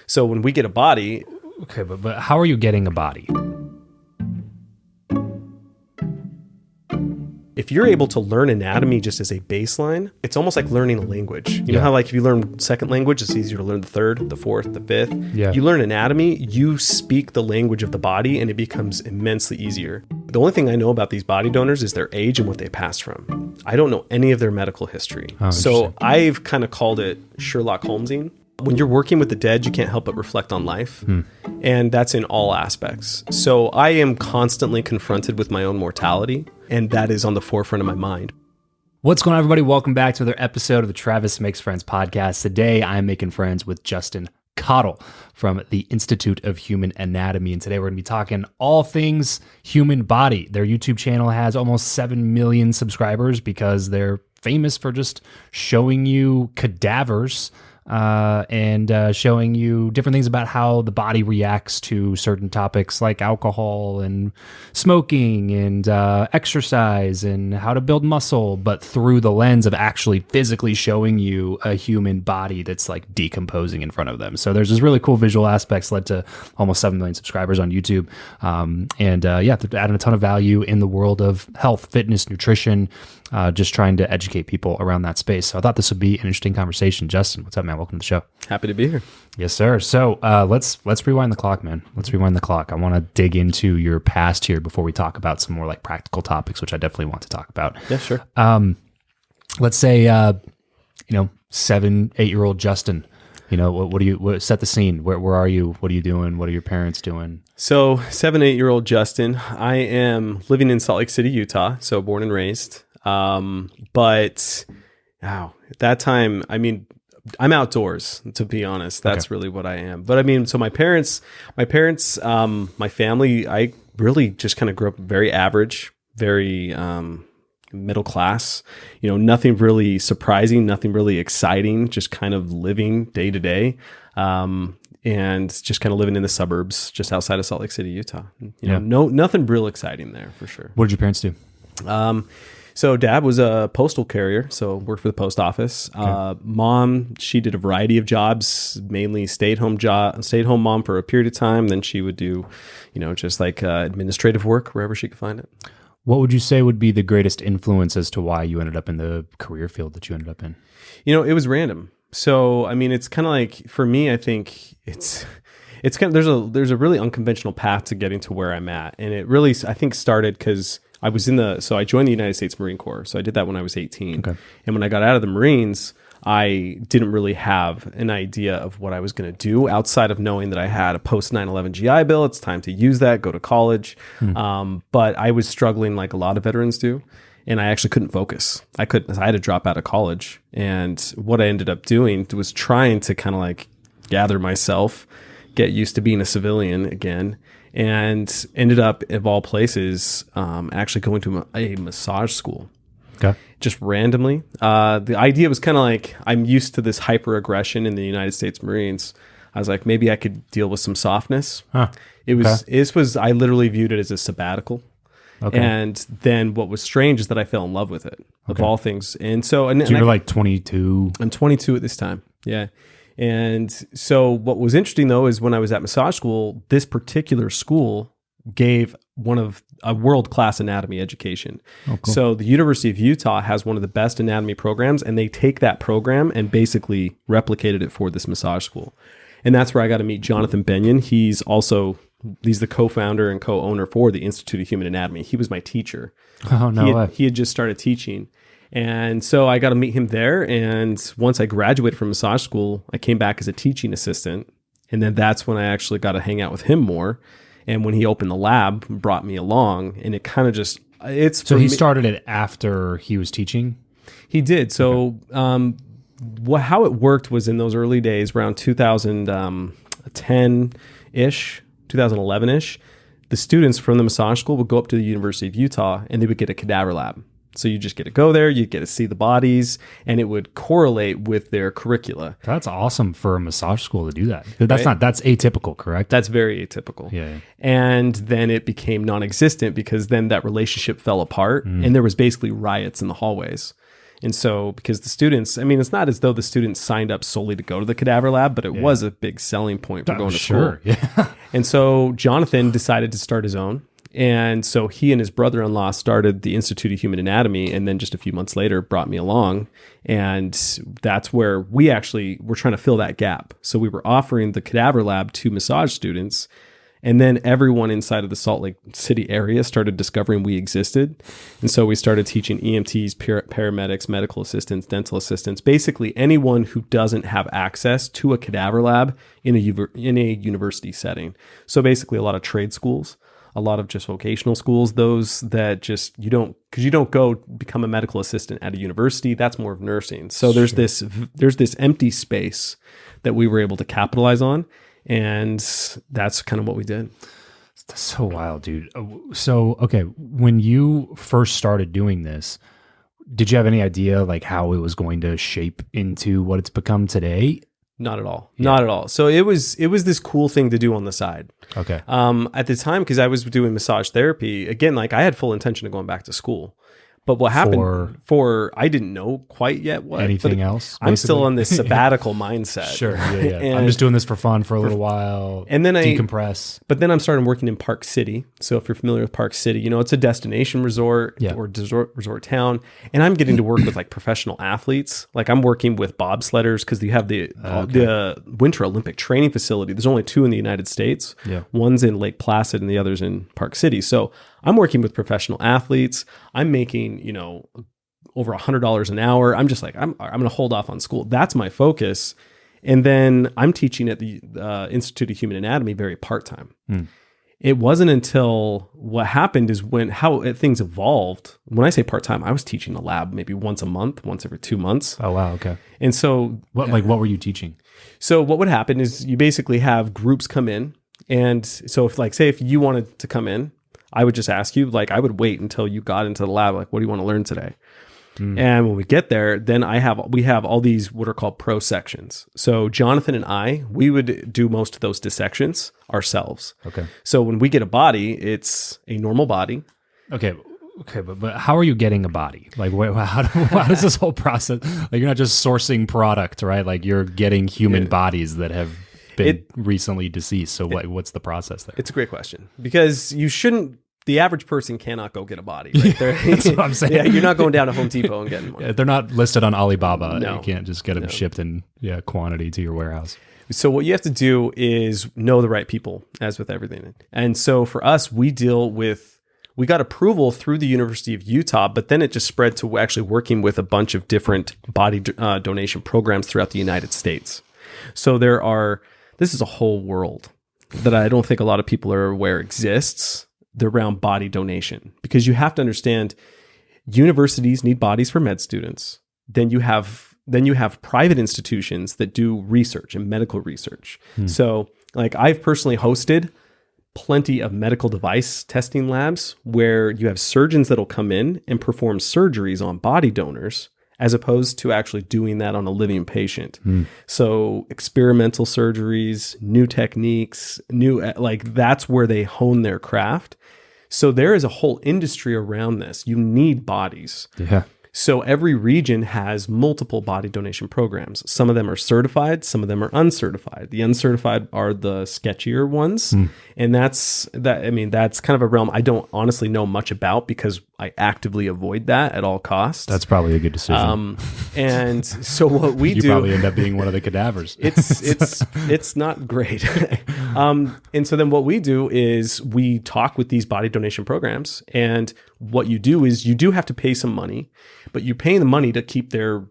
So when we get a body... Okay, but how are you getting a body? If you're able to learn anatomy just as a baseline, it's almost like learning a language. You know how like if you learn second language, it's easier to learn the third, the fourth, the fifth. Yeah. You learn anatomy, you speak the language of the body, and it becomes immensely easier. The only thing I know about these body donors is their age and what they passed from. I don't know any of their medical history. So I've kind of called it Sherlock Holmesing. When you're working with the dead, you can't help but reflect on life. And that's in all aspects. So I am constantly confronted with my own mortality, and that is on the forefront of my mind. What's going on, everybody? Welcome back to another episode of the Travis Makes Friends podcast. Today, I'm making friends with Justin Cottle from the Institute of Human Anatomy. And today we're going to be talking all things human body. Their YouTube channel has almost 7 million subscribers because they're famous for just showing you cadavers and showing you different things about how the body reacts to certain topics like alcohol and smoking and exercise and how to build muscle, but through the lens of actually physically showing you a human body that's like decomposing in front of them. So there's this really cool visual aspects led to almost 7 million subscribers on YouTube. They're adding a ton of value in the world of health, fitness, nutrition, just trying to educate people around that space. So I thought this would be an interesting conversation. Justin, what's up, man? Welcome to the show. Happy to be here. Yes, sir. So let's rewind the clock, man. Let's rewind the clock. I want to dig into your past here before we talk about some more like practical topics, which I definitely want to talk about. Yeah, sure. Let's say 7-8-year-old Justin. What set the scene? Where are you? What are you doing? What are your parents doing? So 7-8-year-old Justin, I am living in Salt Lake City, Utah. So born and raised. But at that time, I mean, I'm outdoors, to be honest. That's really what I am. But I mean, so my parents, my family, I really just kind of grew up very average, very middle class, nothing really surprising, nothing really exciting, just kind of living day to day. And just kind of living in the suburbs just outside of Salt Lake City, Utah. Nothing real exciting there for sure. What did your parents do? So dad was a postal carrier, so worked for the post office. Okay. Mom, she did a variety of jobs, mainly stay-at-home mom for a period of time. Then she would do, just like administrative work wherever she could find it. What would you say would be the greatest influence as to why you ended up in the career field that you ended up in? It was random. So, I mean, it's kind of like, for me, I think it's kind of, there's a really unconventional path to getting to where I'm at. And it really, I think, started because I joined the United States Marine Corp. So I did that when I was 18. Okay. And when I got out of the Marines, I didn't really have an idea of what I was going to do outside of knowing that I had a post 9/11 GI Bill. It's time to use that, go to college. But I was struggling like a lot of veterans do. And I actually couldn't focus. I had to drop out of college. And what I ended up doing was trying to kind of like gather myself, get used to being a civilian again, and ended up, of all places, actually going to a massage school. Okay. Just randomly. The idea was kind of like, I'm used to this hyper aggression in the United States Marines. I was like, maybe I could deal with some softness. Huh. I literally viewed it as a sabbatical. Okay. And then what was strange is that I fell in love with it, of all things. And so, you were like 22. I'm 22 at this time. Yeah. And so what was interesting though, is when I was at massage school, this particular school gave a world-class anatomy education. Oh, cool. So the University of Utah has one of the best anatomy programs, and they take that program and basically replicated it for this massage school. And that's where I got to meet Jonathan Benyon. He's the co-founder and co-owner for the Institute of Human Anatomy. He was my teacher. Oh, no He had just started teaching. And so I got to meet him there. And once I graduated from massage school, I came back as a teaching assistant. And then that's when I actually got to hang out with him more. And when he opened the lab, brought me along. And it kind of just, So he started it after he was teaching? He did. So how it worked was in those early days, around 2010-ish, 2011-ish, the students from the massage school would go up to the University of Utah and they would get a cadaver lab. So you just get to go there, you get to see the bodies, and it would correlate with their curricula. That's awesome for a massage school to do that. That's atypical, correct? That's very atypical. Yeah. And then it became non-existent because then that relationship fell apart and there was basically riots in the hallways. And so, because the students, I mean, it's not as though the students signed up solely to go to the cadaver lab, but it was a big selling point for going to school. Yeah. And so Jonathan decided to start his own. And so he and his brother-in-law started the Institute of Human Anatomy, and then just a few months later brought me along. And that's where we actually were trying to fill that gap. So we were offering the cadaver lab to massage students. And then everyone inside of the Salt Lake City area started discovering we existed. And so we started teaching EMTs, paramedics, medical assistants, dental assistants, basically anyone who doesn't have access to a cadaver lab in a university setting. So basically a lot of trade schools, a lot of just vocational schools, those that just you don't go become a medical assistant at a university. That's more of nursing. So there's this empty space that we were able to capitalize on. And that's kind of what we did. That's so wild, dude. So, okay, when you first started doing this, did you have any idea like how it was going to shape into what it's become today? Not at all. Yeah. Not at all. So it was this cool thing to do on the side. Okay. At the time, because I was doing massage therapy, again, like I had full intention of going back to school. But what happened I didn't know quite yet what. Anything else? I'm still on this sabbatical mindset. Sure. Yeah. I'm just doing this for fun for a little while. And then decompress. But then I'm starting working in Park City. So if you're familiar with Park City, it's a destination resort or resort town. And I'm getting to work with like professional athletes. Like I'm working with bobsledders because you have the Winter Olympic training facility. There's only 2 in the United States. Yeah. One's in Lake Placid and the other's in Park City. So I'm working with professional athletes. I'm making, over $100 an hour. I'm just like, I'm going to hold off on school. That's my focus. And then I'm teaching at the Institute of Human Anatomy very part-time. It wasn't until what happened is how things evolved. When I say part-time, I was teaching the lab maybe once a month, once every 2 months. Oh, wow. Okay. And so what were you teaching? So what would happen is you basically have groups come in. And so if you wanted to come in, I would just ask you, I would wait until you got into the lab. Like, what do you want to learn today? And when we get there, then we have all these what are called pro sections. So Jonathan and we would do most of those dissections ourselves. Okay. So when we get a body, it's a normal body. Okay, but how are you getting a body? Like, how does this whole process? Like, you're not just sourcing product, right? Like, you're getting human bodies that have been recently deceased. So what's the process there? It's a great question because the average person cannot go get a body. Right? That's what I'm saying. Yeah, you're not going down to Home Depot and getting one. Yeah, they're not listed on Alibaba. No. You can't just get them shipped in quantity to your warehouse. So what you have to do is know the right people, as with everything. And so for us, we got approval through the University of Utah, but then it just spread to actually working with a bunch of different body donation programs throughout the United States. So this is a whole world that I don't think a lot of people are aware exists. They're around body donation, because you have to understand universities need bodies for med students. Then you have private institutions that do research and medical research. So I've personally hosted plenty of medical device testing labs where you have surgeons that'll come in and perform surgeries on body donors as opposed to actually doing that on a living patient. So experimental surgeries, new techniques, that's where they hone their craft. So there is a whole industry around this. You need bodies. Yeah. So every region has multiple body donation programs. Some of them are certified, some of them are uncertified. The uncertified are the sketchier ones. And that's kind of a realm I don't honestly know much about because I actively avoid that at all costs. That's probably a good decision. And so what we do, you probably end up being one of the cadavers. It's not great. And so then what we do is we talk with these body donation programs, and what you do is you do have to pay some money, but you're paying the money to keep their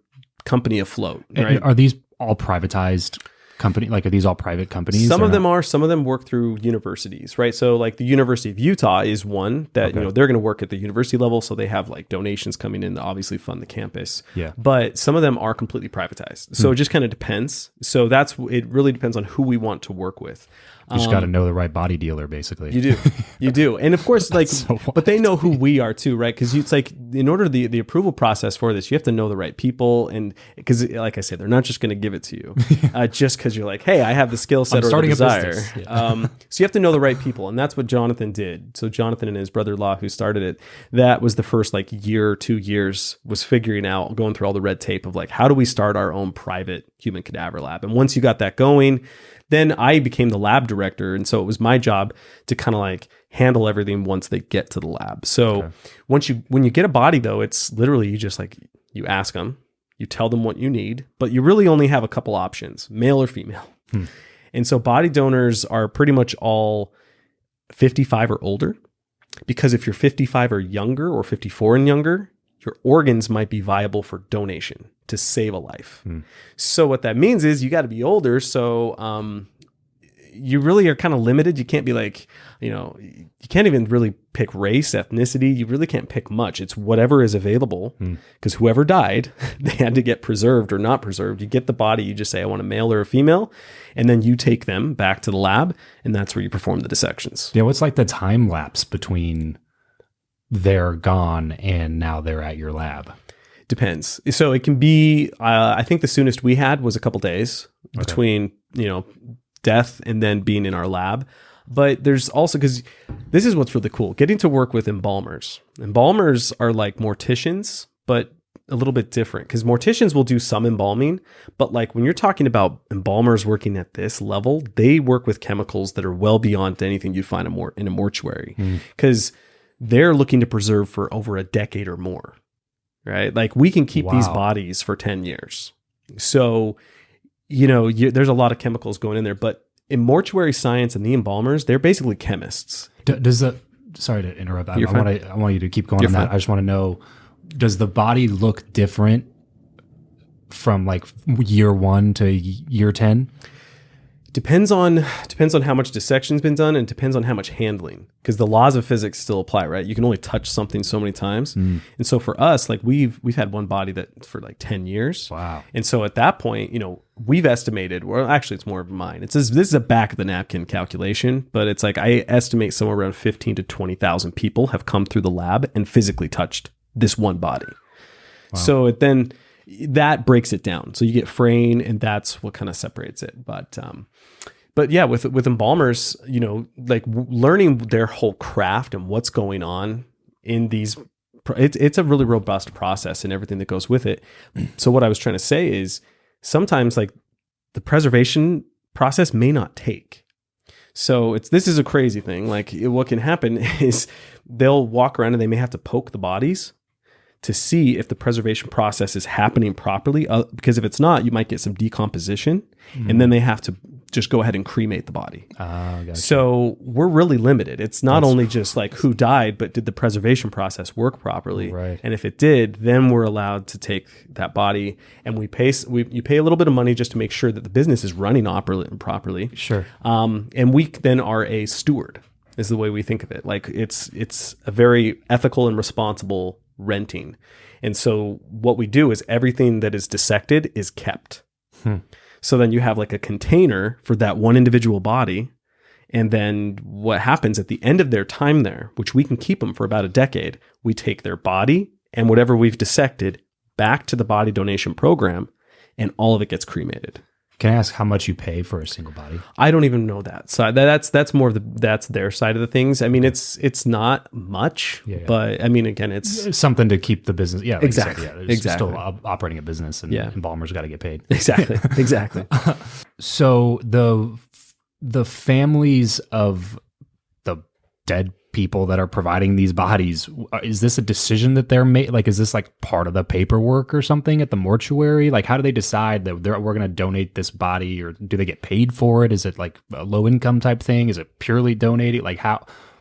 company afloat. Right? And are these all privatized company? Like, are these all private companies? Some of them are. Some of them work through universities, right? So like the University of Utah is one that, they're going to work at the university level. So they have like donations coming in to obviously fund the campus. Yeah. But some of them are completely privatized. So it just kind of depends. So it really depends on who we want to work with. You just got to know the right body dealer, basically. You do. And of course, but they know who we are too, right? Because it's like, in order the approval process for this, you have to know the right people. And because, like I said, they're not just going to give it to you just because because you're like, hey, I have the skill set or the desire. So you have to know the right people. And that's what Jonathan did. So Jonathan and his brother-in-law who started it, that was the first like year or 2 years was figuring out, going through all the red tape of like, how do we start our own private human cadaver lab? And once you got that going, then I became the lab director. And so it was my job to kind of like handle everything once they get to the lab. So when you get a body though, it's literally you just like, you ask them, you tell them what you need, but you really only have a couple options, male or female. And so body donors are pretty much all 55 or older, because if you're 55 or younger or 54 and younger, your organs might be viable for donation to save a life. So what that means is you got to be older. So you really are kind of limited. You can't be like, you can't even really pick race, ethnicity. You really can't pick much. It's whatever is available, because whoever died, they had to get preserved or not preserved. You get the body, you just say, I want a male or a female, and then you take them back to the lab, and that's where you perform the dissections. Yeah, what's like the time lapse between they're gone and now they're at your lab? Depends. So it can be, I think the soonest we had was a couple days between, death and then being in our lab. But there's also, because this is what's really cool, getting to work with embalmers. Embalmers are like morticians, but a little bit different, because morticians will do some embalming, but like when you're talking about embalmers working at this level, they work with chemicals that are well beyond anything you'd find in a mortuary, because they're looking to preserve for over a decade or more, right? Like we can keep these bodies for 10 years. So there's a lot of chemicals going in there, but in mortuary science and the embalmers, they're basically chemists. Sorry to interrupt. I want you to keep going on that. I just want to know, does the body look different from like year 1 to year 10? Depends on how much dissection's been done, and depends on how much handling, because the laws of physics still apply, right? You can only touch something so many times. And so for us, like we've had one body that for like 10 years. Wow. And so at that point, we've estimated, well, actually it's more of mine. It says this is a back of the napkin calculation, but it's like I estimate somewhere around 15 to 20,000 people have come through the lab and physically touched this one body. Wow. So then that breaks it down. So you get fraying, and that's what kind of separates it. But yeah, with embalmers, like learning their whole craft and what's going on in these, it's a really robust process and everything that goes with it. So what I was trying to say is sometimes like the preservation process may not take. So this is a crazy thing. Like what can happen is they'll walk around and they may have to poke the bodies to see if the preservation process is happening properly. Because if it's not, you might get some decomposition, and then they have to just go ahead and cremate the body. Gotcha. So we're really limited. It's not only just like who died, but did the preservation process work properly? Right. And if it did, then we're allowed to take that body, and you pay a little bit of money just to make sure that the business is running properly. Sure. And we then are a steward, is the way we think of it. Like it's a very ethical and responsible renting. And so what we do is everything that is dissected is kept. So then you have like a container for that one individual body. And then what happens at the end of their time there, which we can keep them for about a decade, we take their body and whatever we've dissected back to the body donation program, and all of it gets cremated. Can I ask how much you pay for a single body? I don't even know that side. That's more of that's their side of the things. I mean, it's not much, but I mean, again, it's something to keep the business. Yeah, like exactly. It's still operating a business, and embalmers got to get paid. Exactly. So the families of the dead people that are providing these bodies, is this a decision that they're made? Like, is this like part of the paperwork or something at the mortuary? Like, how do they decide that we're going to donate this body, or do they get paid for it? Is it like a low income type thing? Is it purely donated? Like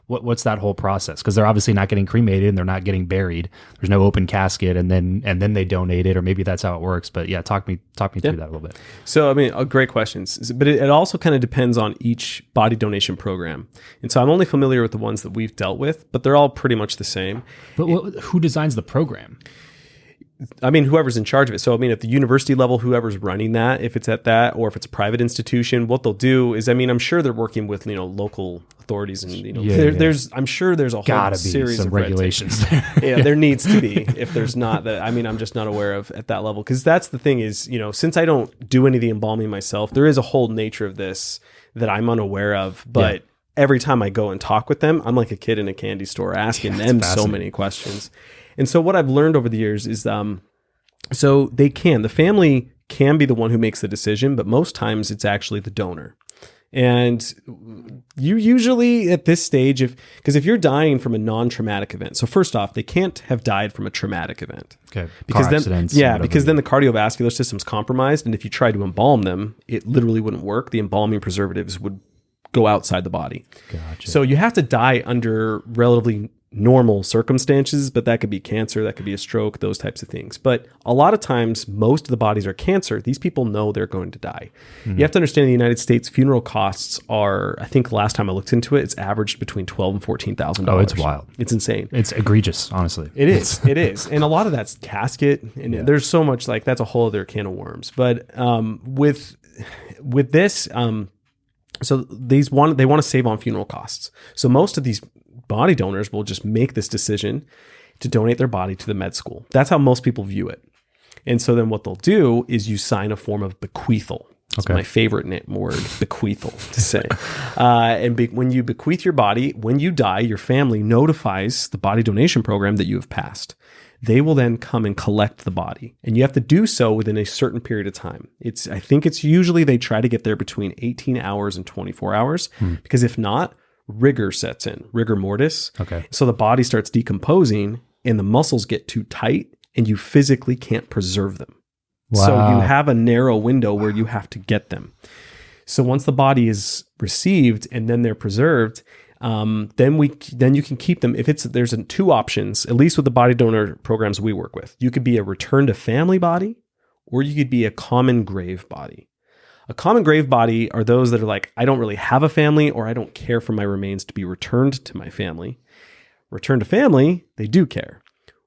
what's that whole process? Because they're obviously not getting cremated and they're not getting buried. There's no open casket, and then they donate it, or maybe that's how it works. But yeah, talk me through that a little bit. So I mean, great questions, but it also kind of depends on each body donation program. And so I'm only familiar with the ones that we've dealt with, but they're all pretty much the same. But who designs the program? I mean, whoever's in charge of it. So, I mean, at the university level, whoever's running that, if it's at that, or if it's a private institution, what they'll do is, I mean, I'm sure they're working with, local authorities and, I'm sure there's a whole series of regulations there. Yeah, there needs to be. If there's not, that, I mean, I'm just not aware of at that level. Because that's the thing is, since I don't do any of the embalming myself, there is a whole nature of this that I'm unaware of. But every time I go and talk with them, I'm like a kid in a candy store asking them so many questions. And so what I've learned over the years is, so the family can be the one who makes the decision, but most times it's actually the donor. And you usually at this stage, because if you're dying from a non-traumatic event, so first off, they can't have died from a traumatic event. Okay. Because Car then, accidents, because then the cardiovascular system's compromised. And if you try to embalm them, it literally wouldn't work. The embalming preservatives would go outside the body. Gotcha. So you have to die under relatively normal circumstances, but that could be cancer, that could be a stroke, those types of things. But a lot of times, most of the bodies are cancer. These people know they're going to die. Mm-hmm. You have to understand in the United States, funeral costs are, I think last time I looked into it, it's averaged between $12,000 and $14,000. Oh, it's wild. It's insane. It's egregious, honestly. It is. It is. And a lot of that's casket. And there's so much, like, that's a whole other can of worms. But with this, so they want to save on funeral costs. So most of these body donors will just make this decision to donate their body to the med school. That's how most people view it. And so then what they'll do is you sign a form of bequeathal. It's my favorite word, bequeathal, to say. When you bequeath your body, when you die, your family notifies the body donation program that you have passed. They will then come and collect the body. And you have to do so within a certain period of time. I think it's usually they try to get there between 18 hours and 24 hours. Because if not, rigor sets in, rigor mortis. Okay. So the body starts decomposing and the muscles get too tight and you physically can't preserve them. Wow. So you have a narrow window where you have to get them. So once the body is received and then they're preserved, then you can keep them. There's two options, at least with the body donor programs we work with. You could be a return to family body, or you could be a common grave body. A common grave body are those that are like, I don't really have a family, or I don't care for my remains to be returned to my family. Return to family, they do care.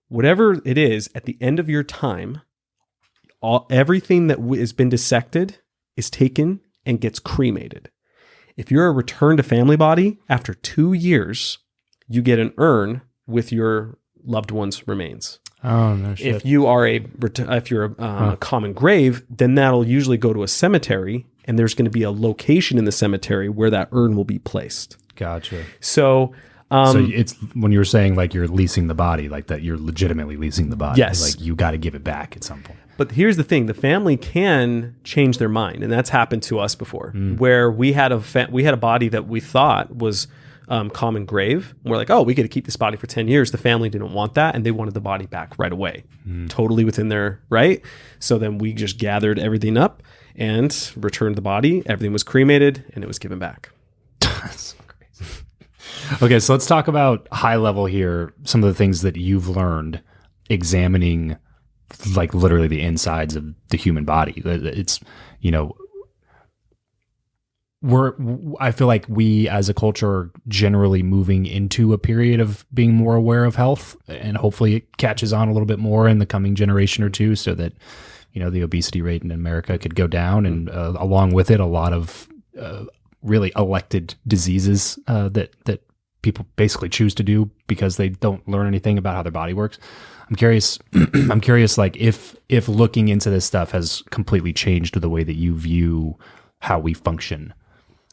Whatever it is, at the end of your time, everything that has been dissected is taken and gets cremated. If you're a return to family body, after 2 years, you get an urn with your loved one's remains. Oh, no shit. If you're a common grave, then that'll usually go to a cemetery, and there's going to be a location in the cemetery where that urn will be placed. Gotcha. So it's when you were saying like you're leasing the body, like that you're legitimately leasing the body. Yes. Like you got to give it back at some point. But here's the thing: the family can change their mind, and that's happened to us before, where we had a body that we thought was common grave. We're like, oh, we get to keep this body for 10 years. The family didn't want that, and they wanted the body back right away, totally within their right. So then we just gathered everything up and returned the body. Everything was cremated, and it was given back. That's so crazy. Okay, so let's talk about high level here. Some of the things that you've learned examining, like literally the insides of the human body. It's, I feel like we as a culture are generally moving into a period of being more aware of health, and hopefully it catches on a little bit more in the coming generation or two, so that, the obesity rate in America could go down, and along with it, a lot of really elected diseases that people basically choose to do because they don't learn anything about how their body works. I'm curious, like if looking into this stuff has completely changed the way that you view how we function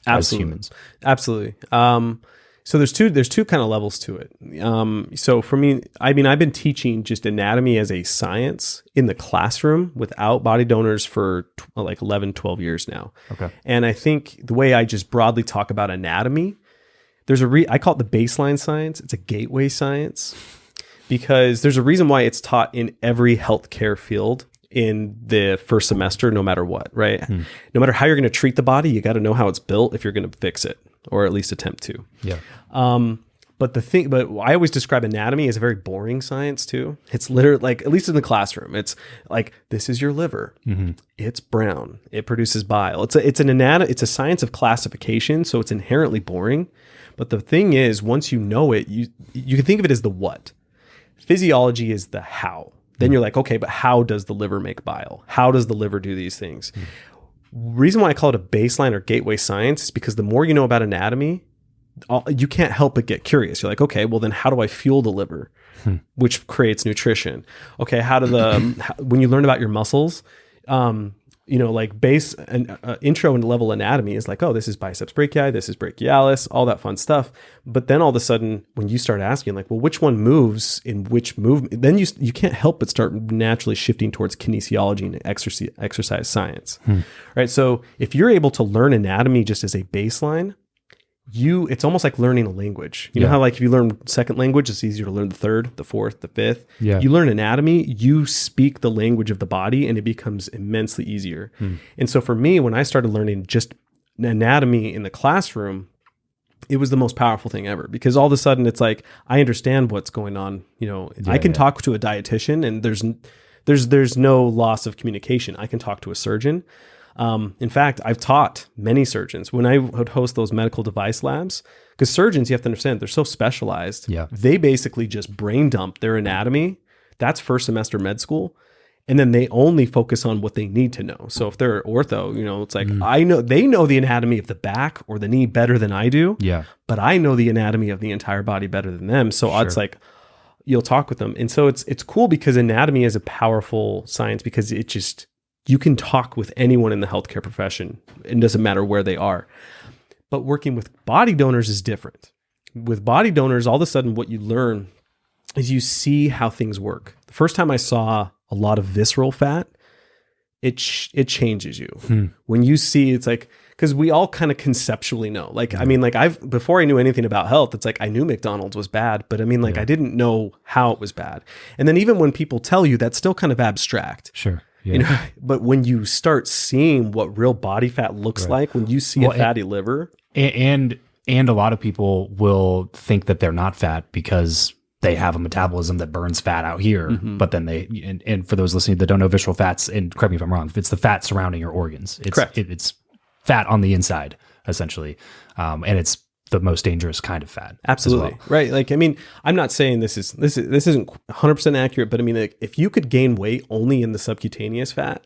as humans. Absolutely. So there's two kind of levels to it. So for me, I've been teaching just anatomy as a science in the classroom without body donors for like 11, 12 years now. Okay. And I think the way I just broadly talk about anatomy, I call it the baseline science. It's a gateway science, because there's a reason why it's taught in every healthcare field in the first semester, no matter what, right? No matter how you're going to treat the body, you got to know how it's built if you're going to fix it, or at least attempt to. Yeah. But I always describe anatomy as a very boring science too. It's literally like, at least in the classroom, it's like, this is your liver. It's brown. It produces bile. It's a science of classification. So it's inherently boring. But the thing is, once you know it, you can think of it as the what. Physiology is the how. Then you're like, okay, but how does the liver make bile? How does the liver do these things? Reason why I call it a baseline or gateway science is because the more you know about anatomy, you can't help but get curious. You're like, okay, well then how do I fuel the liver, which creates nutrition? Okay, how do when you learn about your muscles, like base and intro and level anatomy is like, oh, this is biceps brachii, this is brachialis, all that fun stuff. But then all of a sudden, when you start asking, like, well, which one moves in which movement, then you can't help but start naturally shifting towards kinesiology and exercise science, right? So if you're able to learn anatomy just as a baseline, it's almost like learning a language. You know how like if you learn second language, it's easier to learn the third, the fourth, the fifth. Yeah. You learn anatomy, you speak the language of the body and it becomes immensely easier. And so for me, when I started learning just anatomy in the classroom, it was the most powerful thing ever because all of a sudden it's like, I understand what's going on. I can talk to a dietitian and there's no loss of communication. I can talk to a surgeon. In fact, I've taught many surgeons when I would host those medical device labs, because surgeons, you have to understand, they're so specialized. Yeah. They basically just brain dump their anatomy. That's first semester med school. And then they only focus on what they need to know. So if they're ortho, it's like, they know the anatomy of the back or the knee better than I do. Yeah. But I know the anatomy of the entire body better than them. So it's like, you'll talk with them. And so it's cool because anatomy is a powerful science because you can talk with anyone in the healthcare profession. It doesn't matter where they are. But working with body donors is different. With body donors, all of a sudden what you learn is you see how things work. The first time I saw a lot of visceral fat, it changes you. When you see, it's like, because we all kind of conceptually know. Like, I mean, like before I knew anything about health, it's like I knew McDonald's was bad, but I mean, like I didn't know how it was bad. And then even when people tell you, that's still kind of abstract. Sure. Yeah. But when you start seeing what real body fat looks like, when you see a fatty liver, and a lot of people will think that they're not fat because they have a metabolism that burns fat out here. But then and for those listening that don't know visceral fats, and correct me if I'm wrong, it's the fat surrounding your organs. It's correct. It's fat on the inside essentially, and it's the most dangerous kind of fat. Absolutely. Right. Like, I mean, I'm not saying this isn't 100% accurate, but I mean, like, if you could gain weight only in the subcutaneous fat,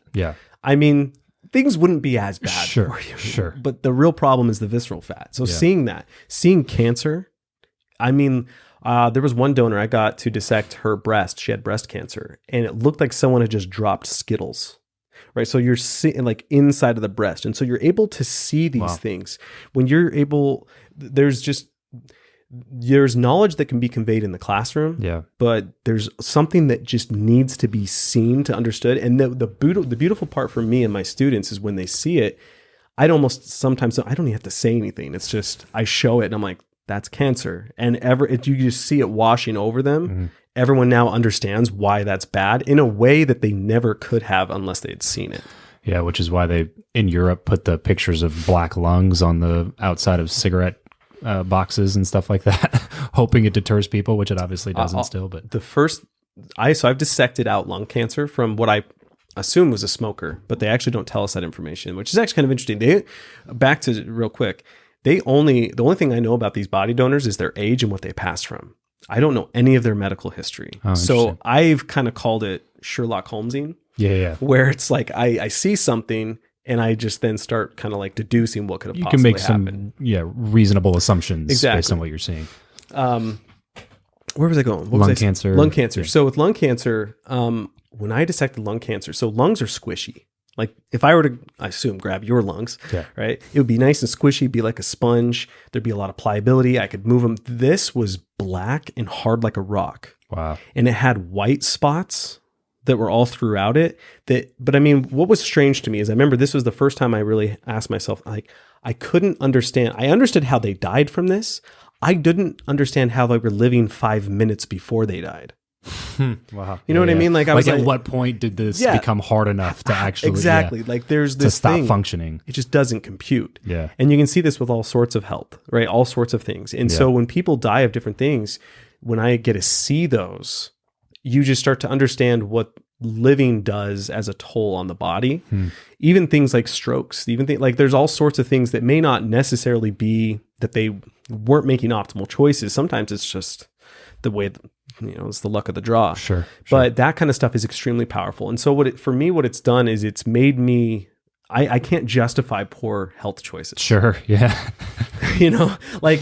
I mean, things wouldn't be as bad for you. Sure. But the real problem is the visceral fat. So seeing cancer, I mean, there was one donor I got to dissect her breast. She had breast cancer and it looked like someone had just dropped Skittles. Right. So you're sitting like inside of the breast. And so you're able to see these things when you're able, there's knowledge that can be conveyed in the classroom. Yeah. But there's something that just needs to be seen to understood. And the beautiful part for me and my students is when they see it, I don't even have to say anything. It's just, I show it and I'm like, that's cancer. And you just see it washing over them. Everyone now understands why that's bad in a way that they never could have unless they had seen it. Yeah, which is why they, in Europe, put the pictures of black lungs on the outside of cigarette boxes and stuff like that, hoping it deters people, which it obviously doesn't still. But I've dissected out lung cancer from what I assume was a smoker, but they actually don't tell us that information, which is actually kind of interesting. Back to real quick, the only thing I know about these body donors is their age and what they passed from. I don't know any of their medical history. So I've kind of called it Sherlock Holmesing. Yeah. Where it's like I see something and I just then start kind of like deducing what could have possibly happened. You can make some reasonable assumptions based on what you're seeing. Where was I going? Lung cancer. Lung cancer. Yeah. So with lung cancer, when I dissected lung cancer, so lungs are squishy. Like if I were to, I assume, grab your lungs, right? It would be nice and squishy, be like a sponge. There'd be a lot of pliability. I could move them. This was black and hard like a rock. Wow. And it had white spots that were all throughout it. But I mean, what was strange to me is I remember this was the first time I really asked myself, like, I couldn't understand. I understood how they died from this. I didn't understand how they were living 5 minutes before they died. Wow. You know what I mean? Like, at what point did this become hard enough to actually like there's this to stop thing, functioning? It just doesn't compute. Yeah. And you can see this with all sorts of health, right? All sorts of things. And so when people die of different things, when I get to see those, you just start to understand what living does as a toll on the body. Even things like strokes, like there's all sorts of things that may not necessarily be that they weren't making optimal choices. Sometimes it's just the way it's the luck of the draw. Sure. But that kind of stuff is extremely powerful. And so what it's done is it's made me, I can't justify poor health choices. Sure. Yeah. Like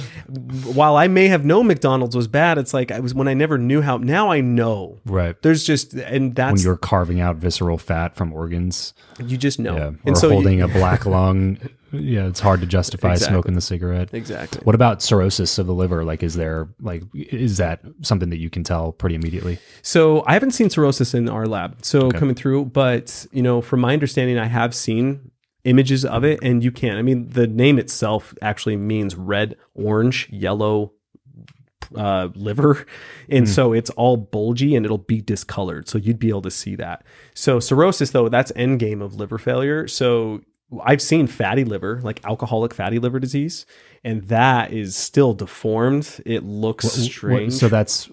while I may have known McDonald's was bad, it's like when I never knew how, now I know. Right. There's just, and that's when you're carving out visceral fat from organs. You just know. Yeah. And or so holding a black lung. Yeah. It's hard to justify smoking the cigarette. Exactly. What about cirrhosis of the liver? Like, is that something that you can tell pretty immediately? So I haven't seen cirrhosis in our lab. So coming through, but from my understanding, I have seen images of it, and you can. I mean, the name itself actually means red, orange, yellow liver, and so it's all bulgy and it'll be discolored. So you'd be able to see that. So cirrhosis, though, that's end game of liver failure. So I've seen fatty liver, like alcoholic fatty liver disease, and that is still deformed. It looks strange. So that's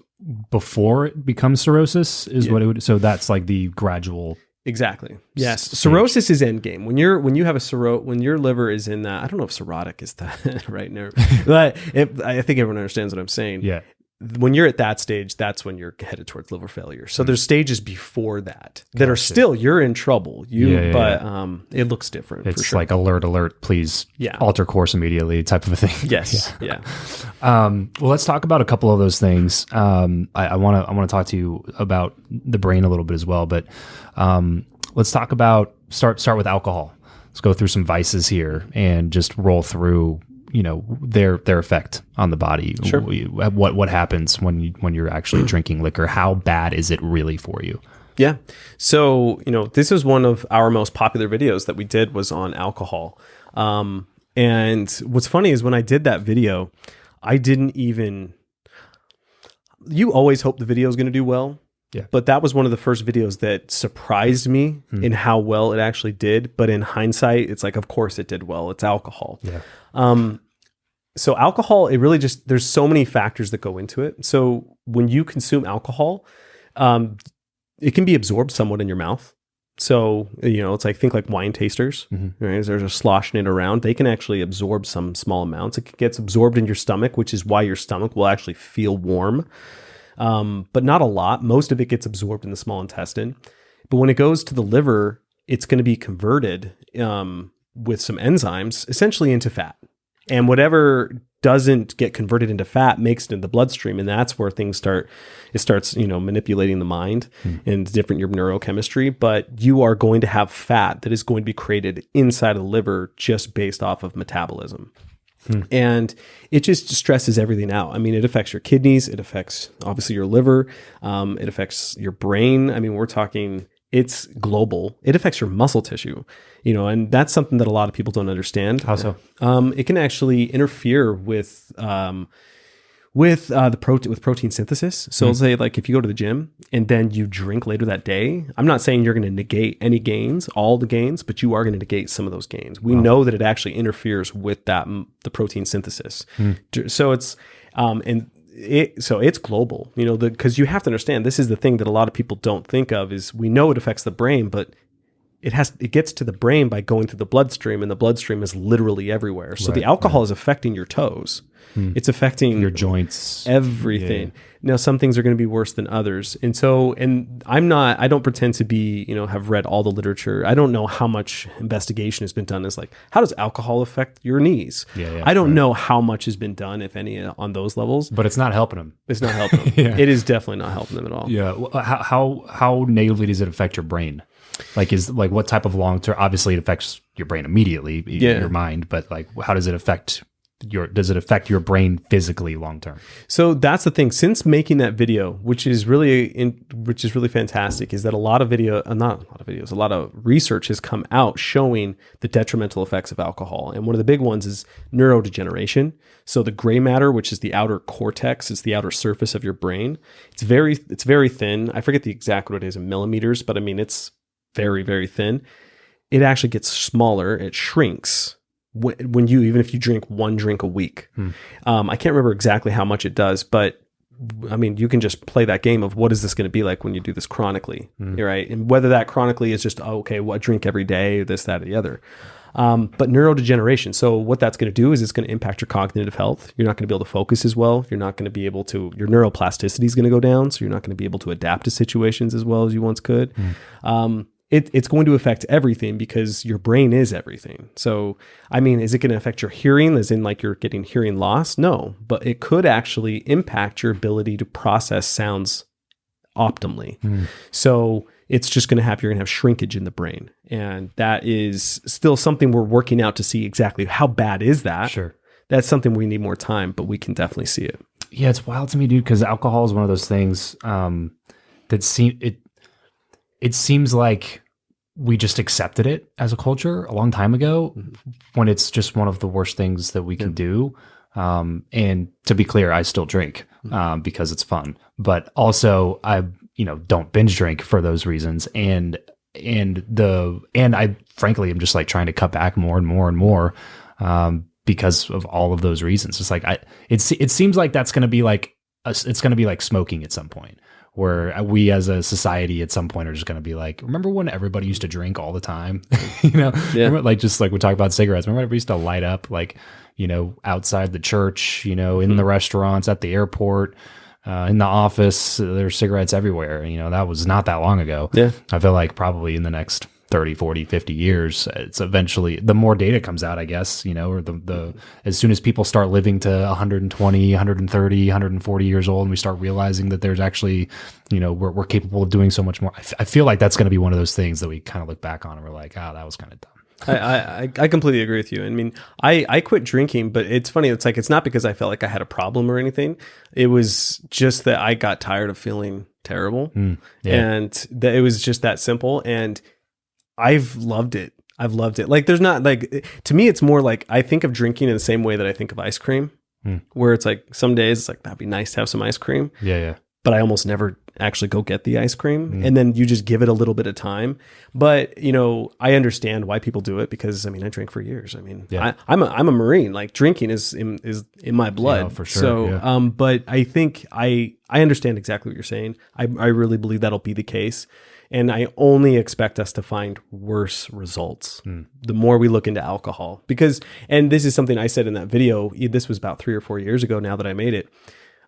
before it becomes cirrhosis, is what it would. So that's like the gradual. Exactly. Yes. Cirrhosis is end game. When you have when your liver is in that, I don't know if cirrhotic is that right now, but I think everyone understands what I'm saying. Yeah. When you're at that stage, that's when you're headed towards liver failure. So there's stages before that are still, you're in trouble. It looks different. It's for sure. like alert, please alter course immediately type of a thing. Yes. Yeah. Well, let's talk about a couple of those things. I want to talk to you about the brain a little bit as well, but let's talk about start with alcohol. Let's go through some vices here and just roll through their effect on the body. Sure. What happens when you're actually drinking liquor? How bad is it really for you? Yeah. So, this is one of our most popular videos that we did was on alcohol. And what's funny is when I did that video, I didn't even, you always hope the video is going to do well. Yeah. But that was one of the first videos that surprised me in how well it actually did. But in hindsight, it's like, of course it did well. It's alcohol. Yeah. So alcohol, it really just, there's so many factors that go into it. So when you consume alcohol, it can be absorbed somewhat in your mouth. So, it's like, think like wine tasters, right? As they're just sloshing it around. They can actually absorb some small amounts. It gets absorbed in your stomach, which is why your stomach will actually feel warm. But not a lot. Most of it gets absorbed in the small intestine. But when it goes to the liver, it's going to be converted with some enzymes essentially into fat. And whatever doesn't get converted into fat makes it into the bloodstream. And that's where things starts manipulating the mind and different your neurochemistry. But you are going to have fat that is going to be created inside of the liver just based off of metabolism. And it just stresses everything out. I mean, it affects your kidneys. It affects obviously your liver. It affects your brain. I mean, we're talking, it's global. It affects your muscle tissue, and that's something that a lot of people don't understand. How so? It can actually interfere with protein synthesis. So let's say like if you go to the gym and then you drink later that day, I'm not saying you're going to negate any gains, all the gains, but you are going to negate some of those gains. We know that it actually interferes with the protein synthesis. So it's, so it's global, because you have to understand, this is the thing that a lot of people don't think of is we know it affects the brain, but it gets to the brain by going through the bloodstream, and the bloodstream is literally everywhere. So the alcohol is affecting your toes. It's affecting your joints, everything. Yeah. Now, some things are going to be worse than others. And so, I don't pretend to be, have read all the literature. I don't know how much investigation has been done. It's like, how does alcohol affect your knees? I don't know how much has been done, if any, on those levels. But it's not helping them. It's not helping them. It is definitely not helping them at all. Yeah. How negatively does it affect your brain? Like, what type of long-term, obviously it affects your brain immediately, your mind, but like, how does it affect your brain physically long-term? So that's the thing. Since making that video, which is really fantastic, is that a lot of research has come out showing the detrimental effects of alcohol. And one of the big ones is neurodegeneration. So the gray matter, which is the outer cortex, is the outer surface of your brain. It's very thin. I forget the exact what it is in millimeters, but I mean, it's very, very thin. It actually gets smaller. It shrinks even if you drink one drink a week. I can't remember exactly how much it does, but I mean, you can just play that game of what is this going to be like when you do this chronically, right? And whether that chronically is just, a drink every day, this, that, or the other. But neurodegeneration. So what that's going to do is it's going to impact your cognitive health. You're not going to be able to focus as well. You're not going to be able to, your neuroplasticity is going to go down. So you're not going to be able to adapt to situations as well as you once could. It's going to affect everything because your brain is everything. So, I mean, is it going to affect your hearing as in like you're getting hearing loss? No, but it could actually impact your ability to process sounds optimally. So it's just going to have, you're going to have shrinkage in the brain. And that is still something we're working out to see exactly how bad is that. Sure. That's something we need more time, but we can definitely see it. Yeah, it's wild to me, dude, because alcohol is one of those things that it seems like we just accepted it as a culture a long time ago when it's just one of the worst things that we can do. And to be clear, I still drink because it's fun, but also I, don't binge drink for those reasons. And I frankly am just like trying to cut back more and more and more because of all of those reasons. It's like it seems like that's going to be like it's going to be like smoking at some point, where we as a society at some point are just going to be like, remember when everybody used to drink all the time? Remember, like just like we talk about cigarettes. Remember everybody used to light up like, outside the church, in the restaurants, at the airport, in the office, there's cigarettes everywhere. That was not that long ago. Yeah. I feel like probably in the next 30, 40, 50 years, it's eventually, the more data comes out, I guess, or the as soon as people start living to 120, 130, 140 years old, and we start realizing that there's actually, we're capable of doing so much more. I feel like that's going to be one of those things that we kind of look back on and we're like, oh, that was kind of dumb. I completely agree with you. I mean, I quit drinking, but it's funny. It's like, it's not because I felt like I had a problem or anything. It was just that I got tired of feeling terrible. And that it was just that simple. And I've loved it. Like, there's not like, to me, it's more like I think of drinking in the same way that I think of ice cream, where it's like some days it's like, that'd be nice to have some ice cream. Yeah. But I almost never actually go get the ice cream. And then you just give it a little bit of time. But, I understand why people do it because, I mean, I drank for years. I mean, I'm a Marine. Like, drinking is in my blood. Yeah, for sure. So, but I think I understand exactly what you're saying. I really believe that'll be the case. And I only expect us to find worse results the more we look into alcohol. Because, and this is something I said in that video, this was about 3 or 4 years ago now that I made it.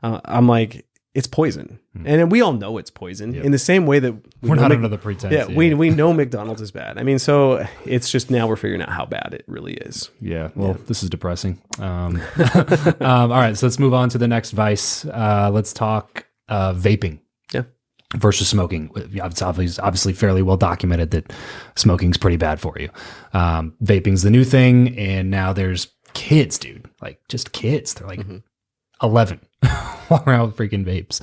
I'm like, it's poison. And we all know it's poison in the same way that we're not under the pretense. Yeah, we know McDonald's is bad. I mean, so it's just now we're figuring out how bad it really is. Yeah. Well, this is depressing. All right. So let's move on to the next vice. Let's talk vaping. Yeah. Versus smoking. It's obviously fairly well documented that smoking's pretty bad for you. Vaping's the new thing, and now there's kids, dude. Like, just kids. They're like 11 walking around with freaking vapes.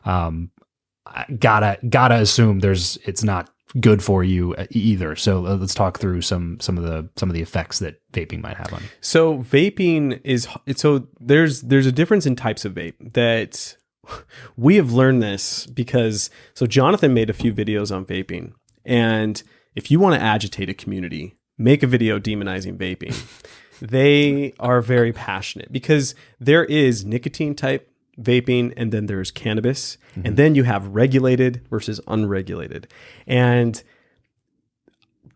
I gotta assume it's not good for you either. So let's talk through some of the effects that vaping might have on you. So vaping is there's a difference in types of vape that. We have learned this because, so Jonathan made a few videos on vaping, and if you want to agitate a community, make a video demonizing vaping. They are very passionate because there is nicotine type vaping, and then there's cannabis, and then you have regulated versus unregulated. And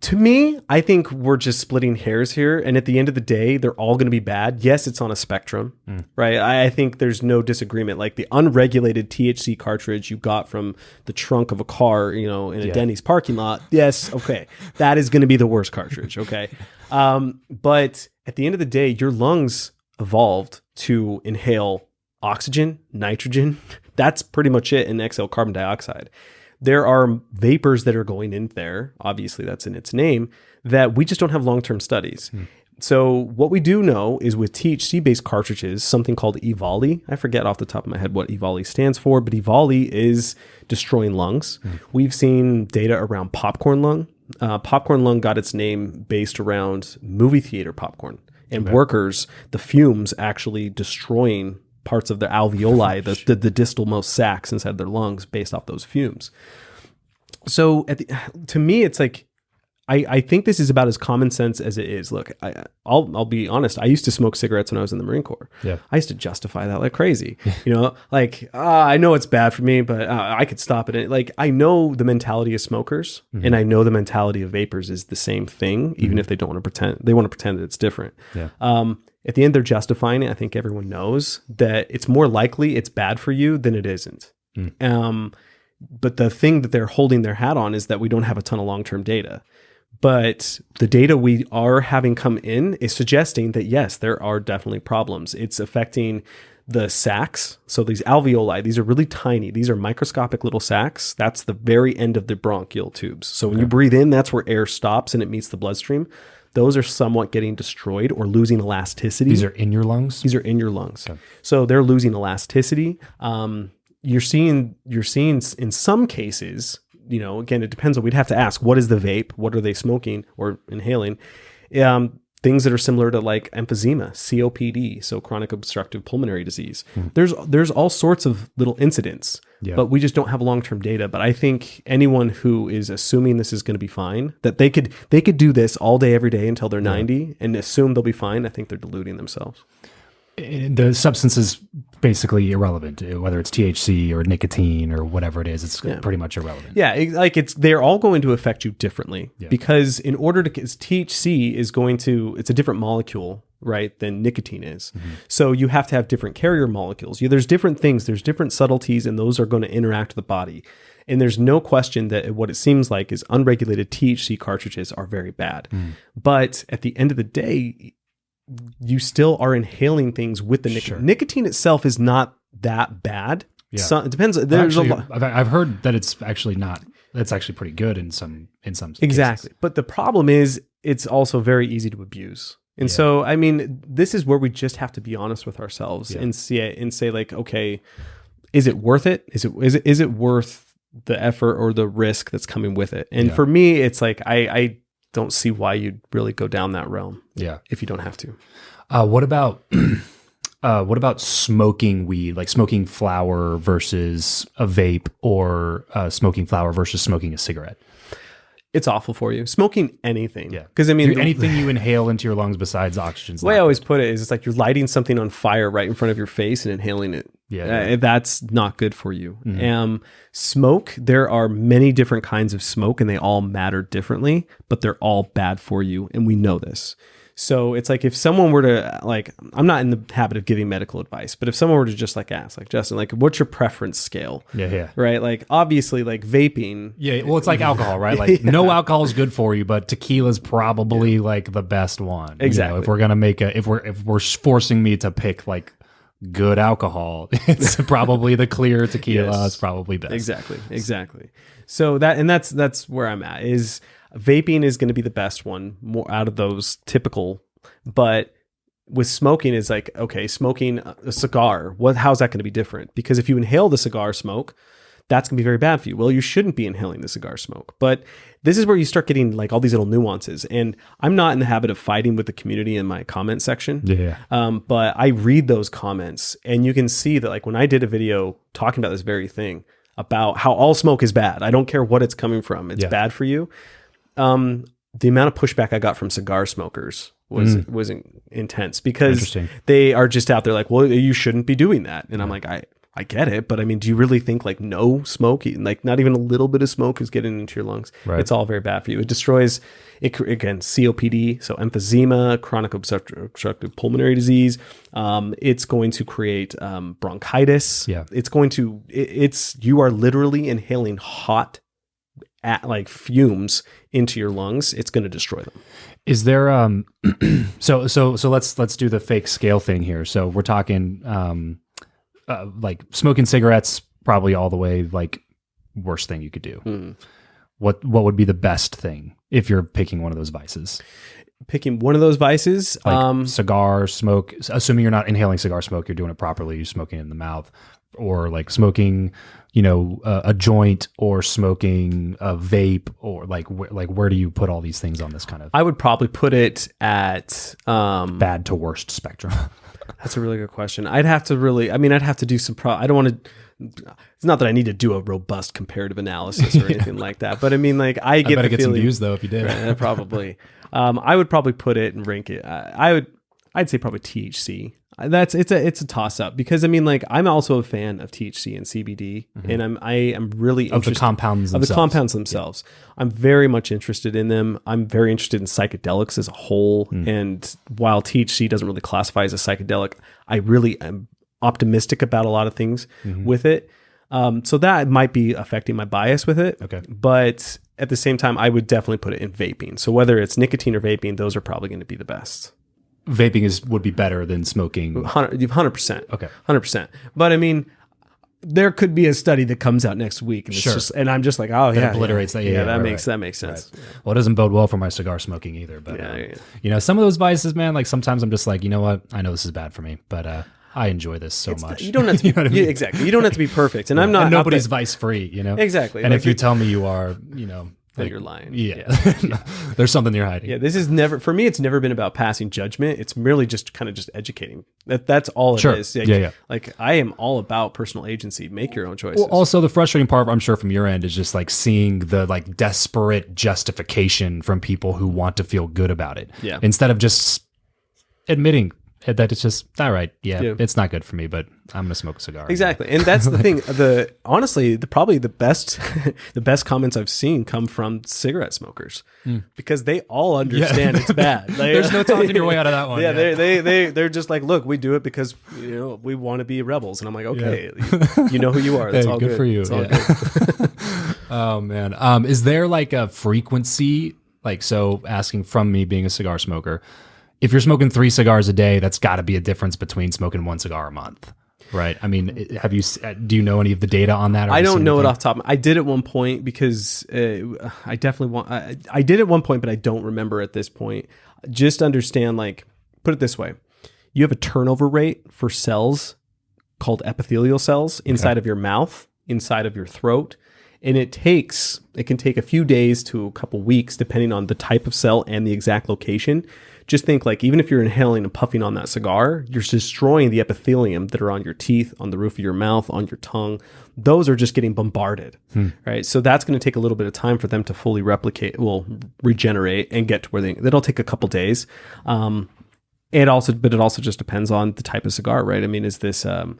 to me, I think we're just splitting hairs here. And at the end of the day, they're all going to be bad. Yes, it's on a spectrum, right? I think there's no disagreement. Like the unregulated THC cartridge you got from the trunk of a car, in a Denny's parking lot. Yes, okay. That is going to be the worst cartridge, okay? But at the end of the day, your lungs evolved to inhale oxygen, nitrogen. That's pretty much it, and exhale carbon dioxide. There are vapors that are going in there, obviously that's in its name, that we just don't have long-term studies. So what we do know is with THC-based cartridges, something called EVALI. I forget off the top of my head what EVALI stands for, but EVALI is destroying lungs. We've seen data around popcorn lung. Popcorn lung got its name based around movie theater popcorn and workers, the fumes actually destroying parts of their alveoli, the distal most sacs inside their lungs based off those fumes. So to me, it's like, I think this is about as common sense as it is. Look, I'll be honest. I used to smoke cigarettes when I was in the Marine Corps. Yeah. I used to justify that like crazy. Like I know it's bad for me, but I could stop it. And, like I know the mentality of smokers, and I know the mentality of vapors is the same thing, even if they don't want to pretend. They want to pretend that it's different. Yeah. At the end, they're justifying it. I think everyone knows that it's more likely it's bad for you than it isn't. But the thing that they're holding their hat on is that we don't have a ton of long-term data. But the data we are having come in is suggesting that, yes, there are definitely problems. It's affecting the sacs. So these alveoli, these are really tiny. These are microscopic little sacs. That's the very end of the bronchial tubes. So when you breathe in, that's where air stops and it meets the bloodstream. Those are somewhat getting destroyed or losing elasticity. These are in your lungs? These are in your lungs. Okay. So they're losing elasticity. You're seeing in some cases, again, it depends on, we'd have to ask, what is the vape? What are they smoking or inhaling? Things that are similar to like emphysema, COPD, so chronic obstructive pulmonary disease. There's all sorts of little incidents, but we just don't have long-term data. But I think anyone who is assuming this is going to be fine, that they could do this all day, every day until they're 90 and assume they'll be fine, I think they're deluding themselves. The substance is basically irrelevant, whether it's THC or nicotine or whatever it is. It's pretty much irrelevant. Yeah, they're all going to affect you differently because THC it's a different molecule, right, than nicotine is. So you have to have different carrier molecules. There's different things, there's different subtleties, and those are going to interact with the body. And there's no question that what it seems like is unregulated THC cartridges are very bad. But at the end of the day, you still are inhaling things with the nicotine. Nicotine itself is not that bad. Yeah. So it depends. There's a lot. I've heard that it's actually not. That's actually pretty good in some exactly. cases. But the problem is it's also very easy to abuse. And so, I mean, this is where we just have to be honest with ourselves and say like, okay, is it worth it? Is it worth the effort or the risk that's coming with it? And for me, it's like I don't see why you'd really go down that realm. If you don't have to. What about smoking weed, like smoking flower versus a vape, or smoking flower versus smoking a cigarette? It's awful for you. Smoking anything. Yeah. Because I mean, anything you inhale into your lungs besides oxygen. The way I always put it is it's like you're lighting something on fire right in front of your face and inhaling it. That's not good for you. Smoke, there are many different kinds of smoke and they all matter differently, but they're all bad for you. And we know this. So it's like if someone were to I'm not in the habit of giving medical advice, but if someone were to just ask, like, Justin, like, what's your preference scale? Right. Like, obviously, like vaping. Well, it's like alcohol, right? Like no alcohol is good for you, but tequila's probably like the best one. Exactly. If we're going to if we're forcing me to pick like good alcohol, it's probably the clear tequila. It's probably best. Exactly. So that's where I'm at is vaping is going to be the best one more out of those typical, but with smoking is like, okay, smoking a cigar, how's that going to be different? Because if you inhale the cigar smoke, that's going to be very bad for you. Well, you shouldn't be inhaling the cigar smoke, but this is where you start getting like all these little nuances. And I'm not in the habit of fighting with the community in my comment section. But I read those comments and you can see that like when I did a video talking about this very thing about how all smoke is bad, I don't care what it's coming from. It's bad for you. The amount of pushback I got from cigar smokers was intense because they are just out there like, well, you shouldn't be doing that. And I'm like, I get it, but I mean, do you really think like no smoke, like not even a little bit of smoke is getting into your lungs? Right. It's all very bad for you. It destroys, again, COPD, so emphysema, chronic obstructive pulmonary disease. It's going to create bronchitis. It's going to, you are literally inhaling hot like fumes into your lungs. It's going to destroy them. Is there so let's do the fake scale thing here. So we're talking like smoking cigarettes, probably all the way like worst thing you could do. What would be the best thing if you're picking one of those vices? Picking one of those vices, like cigar smoke, assuming you're not inhaling cigar smoke, you're doing it properly, you're smoking it in the mouth, or like smoking, a joint, or smoking a vape, or like where do you put all these things on this kind of? I would probably put it at bad to worst spectrum. That's a really good question. I'd have to do some I don't want to, it's not that I need to do a robust comparative analysis or anything like that, but I mean, like, I get the get feeling, some views though if you did. Right, probably. I would probably put it and rank it. I'd say probably THC. It's a toss up because I mean, like, I'm also a fan of THC and CBD, and I am really interested of the compounds themselves. Yeah. I'm very much interested in them. I'm very interested in psychedelics as a whole, and while THC doesn't really classify as a psychedelic, I really am optimistic about a lot of things with it. So that might be affecting my bias with it. Okay, but at the same time, I would definitely put it in vaping. So whether it's nicotine or vaping, those are probably going to be the best. Vaping would be better than smoking. 100%. Okay. 100%. But I mean, there could be a study that comes out next week, and and I'm just like, oh yeah, obliterates that. Yeah, that makes sense. Right. Well, it doesn't bode well for my cigar smoking either. But you know, some of those vices, man. Like sometimes I'm just like, you know what? I know this is bad for me, but I enjoy this so much. You don't have to. You know what I mean? Exactly. You don't have to be perfect, and I'm not. And nobody's vice free. You know. Exactly. And like, if you tell me you are, you know. Like, you're lying. Yeah. There's something you're hiding. Yeah, this is never, for me, it's never been about passing judgment. It's merely just kind of just educating. That's all it is. Like, like, I am all about personal agency. Make your own choices. Well, also, the frustrating part, I'm sure, from your end is just like seeing the like desperate justification from people who want to feel good about it. Yeah. Instead of just admitting that it's just, all right, it's not good for me, but I'm gonna smoke a cigar. Exactly. And that's the thing. Honestly, probably the best the best comments I've seen come from cigarette smokers, because they all understand it's bad. There's no talking your way out of that one. Yeah, they're just like, look, we do it because, you know, we want to be rebels. And I'm like, okay, you know who you are. That's all good for you. It's all good. Oh man. Is there like a frequency, like, so asking from me being a cigar smoker, if you're smoking 3 cigars a day, that's got to be a difference between smoking 1 cigar a month, right? I mean, do you know any of the data on that? I don't know it off the top. I did at one point because I did at one point, but I don't remember at this point. Just understand, like, put it this way: you have a turnover rate for cells called epithelial cells inside of your mouth, inside of your throat. And it can take a few days to a couple weeks, depending on the type of cell and the exact location. Just think, like, even if you're inhaling and puffing on that cigar, you're destroying the epithelium that are on your teeth, on the roof of your mouth, on your tongue. Those are just getting bombarded, right? So that's going to take a little bit of time for them to fully regenerate and get to where that'll take a couple days. But it also just depends on the type of cigar, right? I mean, is this a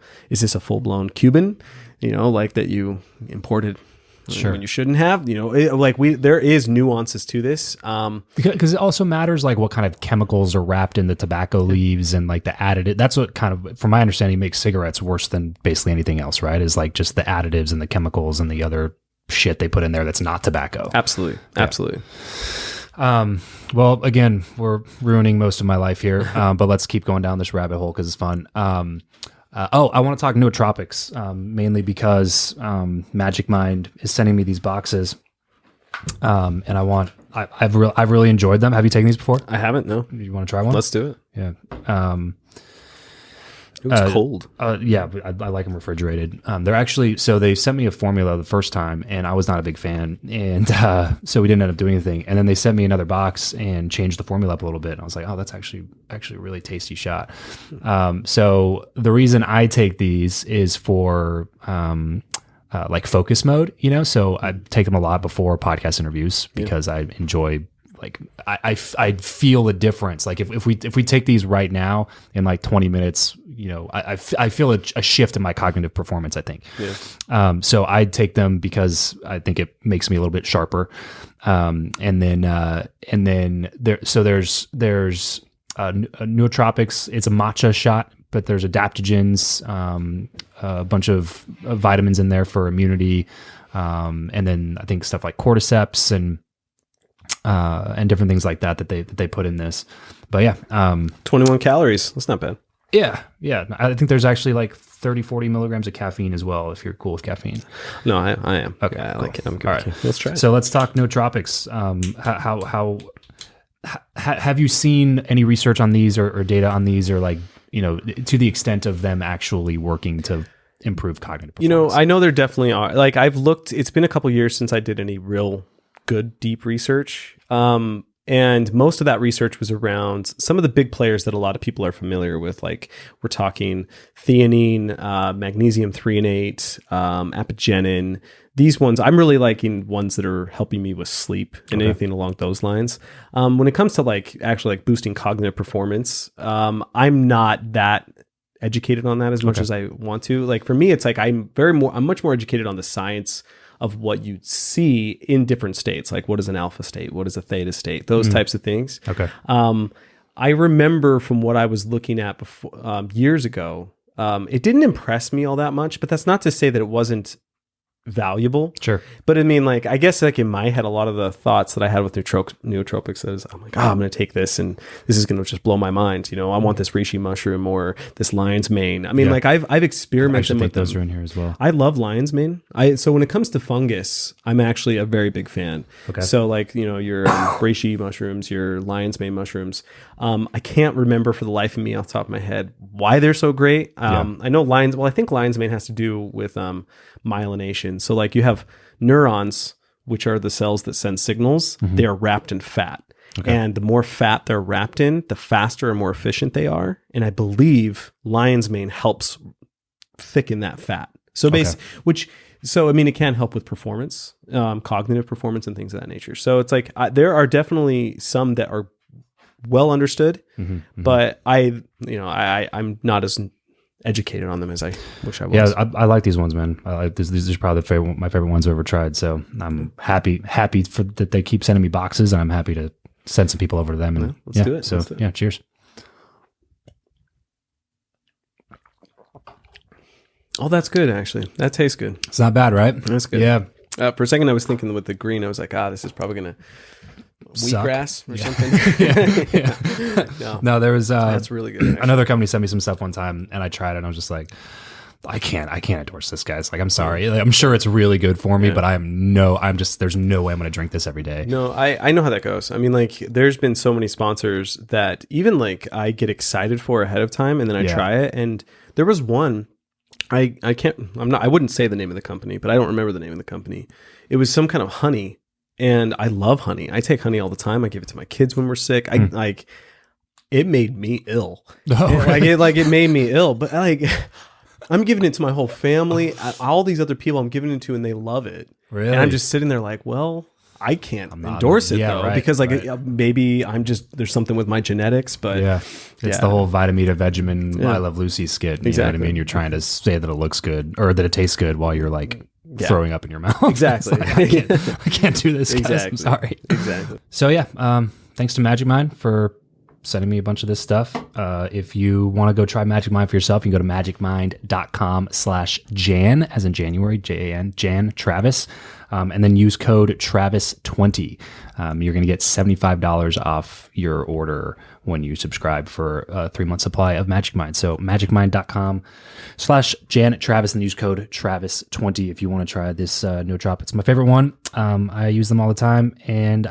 full-blown Cuban, you know, like that you imported when you shouldn't have, you know, there is nuances to this. Because it also matters like what kind of chemicals are wrapped in the tobacco leaves and like the additive. That's what kind of, from my understanding, makes cigarettes worse than basically anything else, right? Is like just the additives and the chemicals and the other shit they put in there that's not tobacco. Absolutely. Absolutely. Well, again, we're ruining most of my life here, but let's keep going down this rabbit hole because it's fun. I want to talk nootropics, mainly because Magic Mind is sending me these boxes, and I've really enjoyed them. Have you taken these before? I haven't. No. You want to try one? Let's do it. Yeah. It was cold. Yeah, but I like them refrigerated. They're actually, so they sent me a formula the first time, and I was not a big fan, and so we didn't end up doing anything. And then they sent me another box and changed the formula up a little bit. And I was like, oh, that's actually a really tasty shot. So the reason I take these is for like focus mode, you know. So I take them a lot before podcast interviews because I enjoy. Like I feel a difference. Like if we take these right now in like 20 minutes, you know, I feel a shift in my cognitive performance, I think. Yeah. So I take them because I think it makes me a little bit sharper. And then there's nootropics. It's a matcha shot, but there's adaptogens, a bunch of vitamins in there for immunity, and then I think stuff like cordyceps and different things like that they put in this. But yeah, 21 calories. That's not bad. Yeah. I think there's actually like 40 milligrams of caffeine as well, if you're cool with caffeine. No, I am. Okay, yeah, I cool. like it. I'm good. All right, let's try it. So let's talk nootropics. Have you seen any research on these or data on these, or like, you know, to the extent of them actually working to improve cognitive performance? You know, I know there definitely are. Like, I've looked. It's been a couple years since I did any real good deep research, and And most of that research was around some of the big players that a lot of people are familiar with. Like we're talking theanine, magnesium threonate, apigenin. These ones, I'm really liking ones that are helping me with sleep and anything along those lines. When it comes to like actually like boosting cognitive performance, I'm not that educated on that as much as I want to. Like for me, it's like I'm much more educated on the science of what you see in different states. Like what is an alpha state? What is a theta state? Those types of things. Okay. I remember from what I was looking at before years ago, it didn't impress me all that much, but that's not to say that it wasn't valuable. Sure. But I mean, like, I guess like in my head, a lot of the thoughts that I had with nootropics is, I'm like, I'm going to take this and this is going to just blow my mind. You know, I want this reishi mushroom or this lion's mane. I mean, like I've experimented with those them. are in here as well. I love lion's mane. So when it comes to fungus, I'm actually a very big fan. Okay. So like, you know, your reishi mushrooms, your lion's mane mushrooms. I can't remember for the life of me off the top of my head why they're so great. I know I think lion's mane has to do with myelination. So like you have neurons, which are the cells that send signals. They are wrapped in fat. And the more fat they're wrapped in, the faster and more efficient they are. And I believe lion's mane helps thicken that fat. So I mean, it can help with performance, cognitive performance and things of that nature. So it's like, there are definitely some that are well understood, but I'm not as educated on them as I wish I was. Yeah, I like these ones, man. I like these are probably my favorite ones I've ever tried. So I'm happy for that they keep sending me boxes, and I'm happy to send some people over to them. And let's do it. So yeah, cheers. Oh, that's good. Actually, that tastes good. It's not bad, right? That's good. Yeah. For a second, I was thinking with the green, I was like, this is probably gonna wheatgrass or something. No, there was that's really good. Actually. Another company sent me some stuff one time, and I tried it, and I was just like, I can't endorse this, guys. Like, I'm sorry. Like, I'm sure it's really good for me, but there's no way I'm going to drink this every day. No, I know how that goes. I mean, like, there's been so many sponsors that even like I get excited for ahead of time, and then I try it. And there was one, I wouldn't say the name of the company, but I don't remember the name of the company. It was some kind of honey. And I love honey. I take honey all the time. I give it to my kids when we're sick. It made me ill. Oh, really? It made me ill. But like, I'm giving it to my whole family. All these other people I'm giving it to, and they love it. Really? And I'm just sitting there like, well, I can't endorse it though, because like maybe there's something with my genetics. But it's the whole Vitamita Vegemin I Love Lucy skit. You know what I mean? You're trying to say that it looks good or that it tastes good while you're like throwing up in your mouth. Exactly. Like, I can't do this, guys. Exactly. I'm sorry. Exactly. So thanks to Magic Mind for sending me a bunch of this stuff. If you want to go try Magic Mind for yourself, you can go to magicmind.com/Jan, as in January, Jan, Jan Travis, and then use code Travis20. You're going to get $75 off your order when you subscribe for a 3-month supply of Magic Mind. So magicmind.com/Jan Travis and use code Travis20 if you want to try this nootropic. It's my favorite one. I use them all the time. And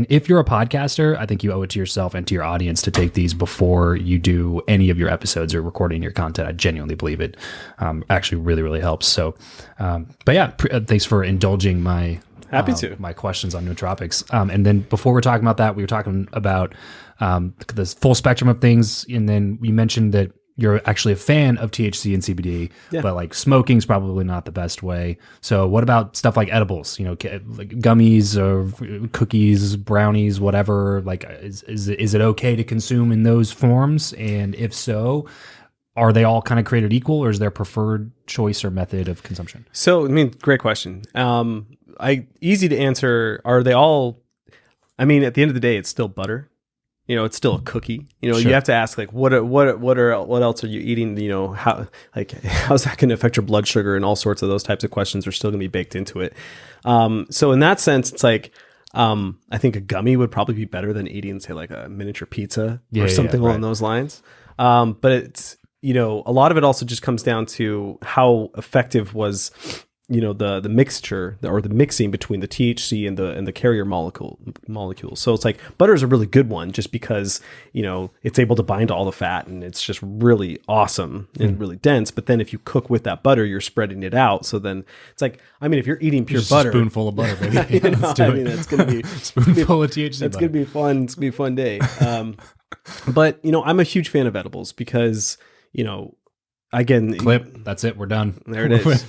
if you're a podcaster, I think you owe it to yourself and to your audience to take these before you do any of your episodes or recording your content. I genuinely believe it actually really, really helps. So, thanks for indulging my my questions on nootropics. And then before we're talking about that, we were talking about the full spectrum of things. And then we mentioned that you're actually a fan of THC and CBD, but like smoking is probably not the best way. So what about stuff like edibles, like gummies or cookies, brownies, whatever? Like, is it okay to consume in those forms? And if so, are they all kind of created equal, or is there a preferred choice or method of consumption? So, I mean, great question. Easy to answer. Are they all? I mean, at the end of the day, it's still butter. It's still a cookie. Sure. You have to ask like, what else are you eating? How's that going to affect your blood sugar, and all sorts of those types of questions are still going to be baked into it. So in that sense, it's like, I think a gummy would probably be better than eating, say, like a miniature pizza or something along those lines. But it's, a lot of it also just comes down to how effective was the mixture or the mixing between the THC and the carrier molecules. So it's like butter is a really good one just because, it's able to bind to all the fat and it's just really awesome and really dense. But then if you cook with that butter, you're spreading it out. So then it's like, if you're eating pure Just butter, a spoonful of butter, baby. that's going to be spoonful of THC. That's going to be fun. It's going to be a fun day. But I'm a huge fan of edibles because, again, clip. That's it. We're done. There it is.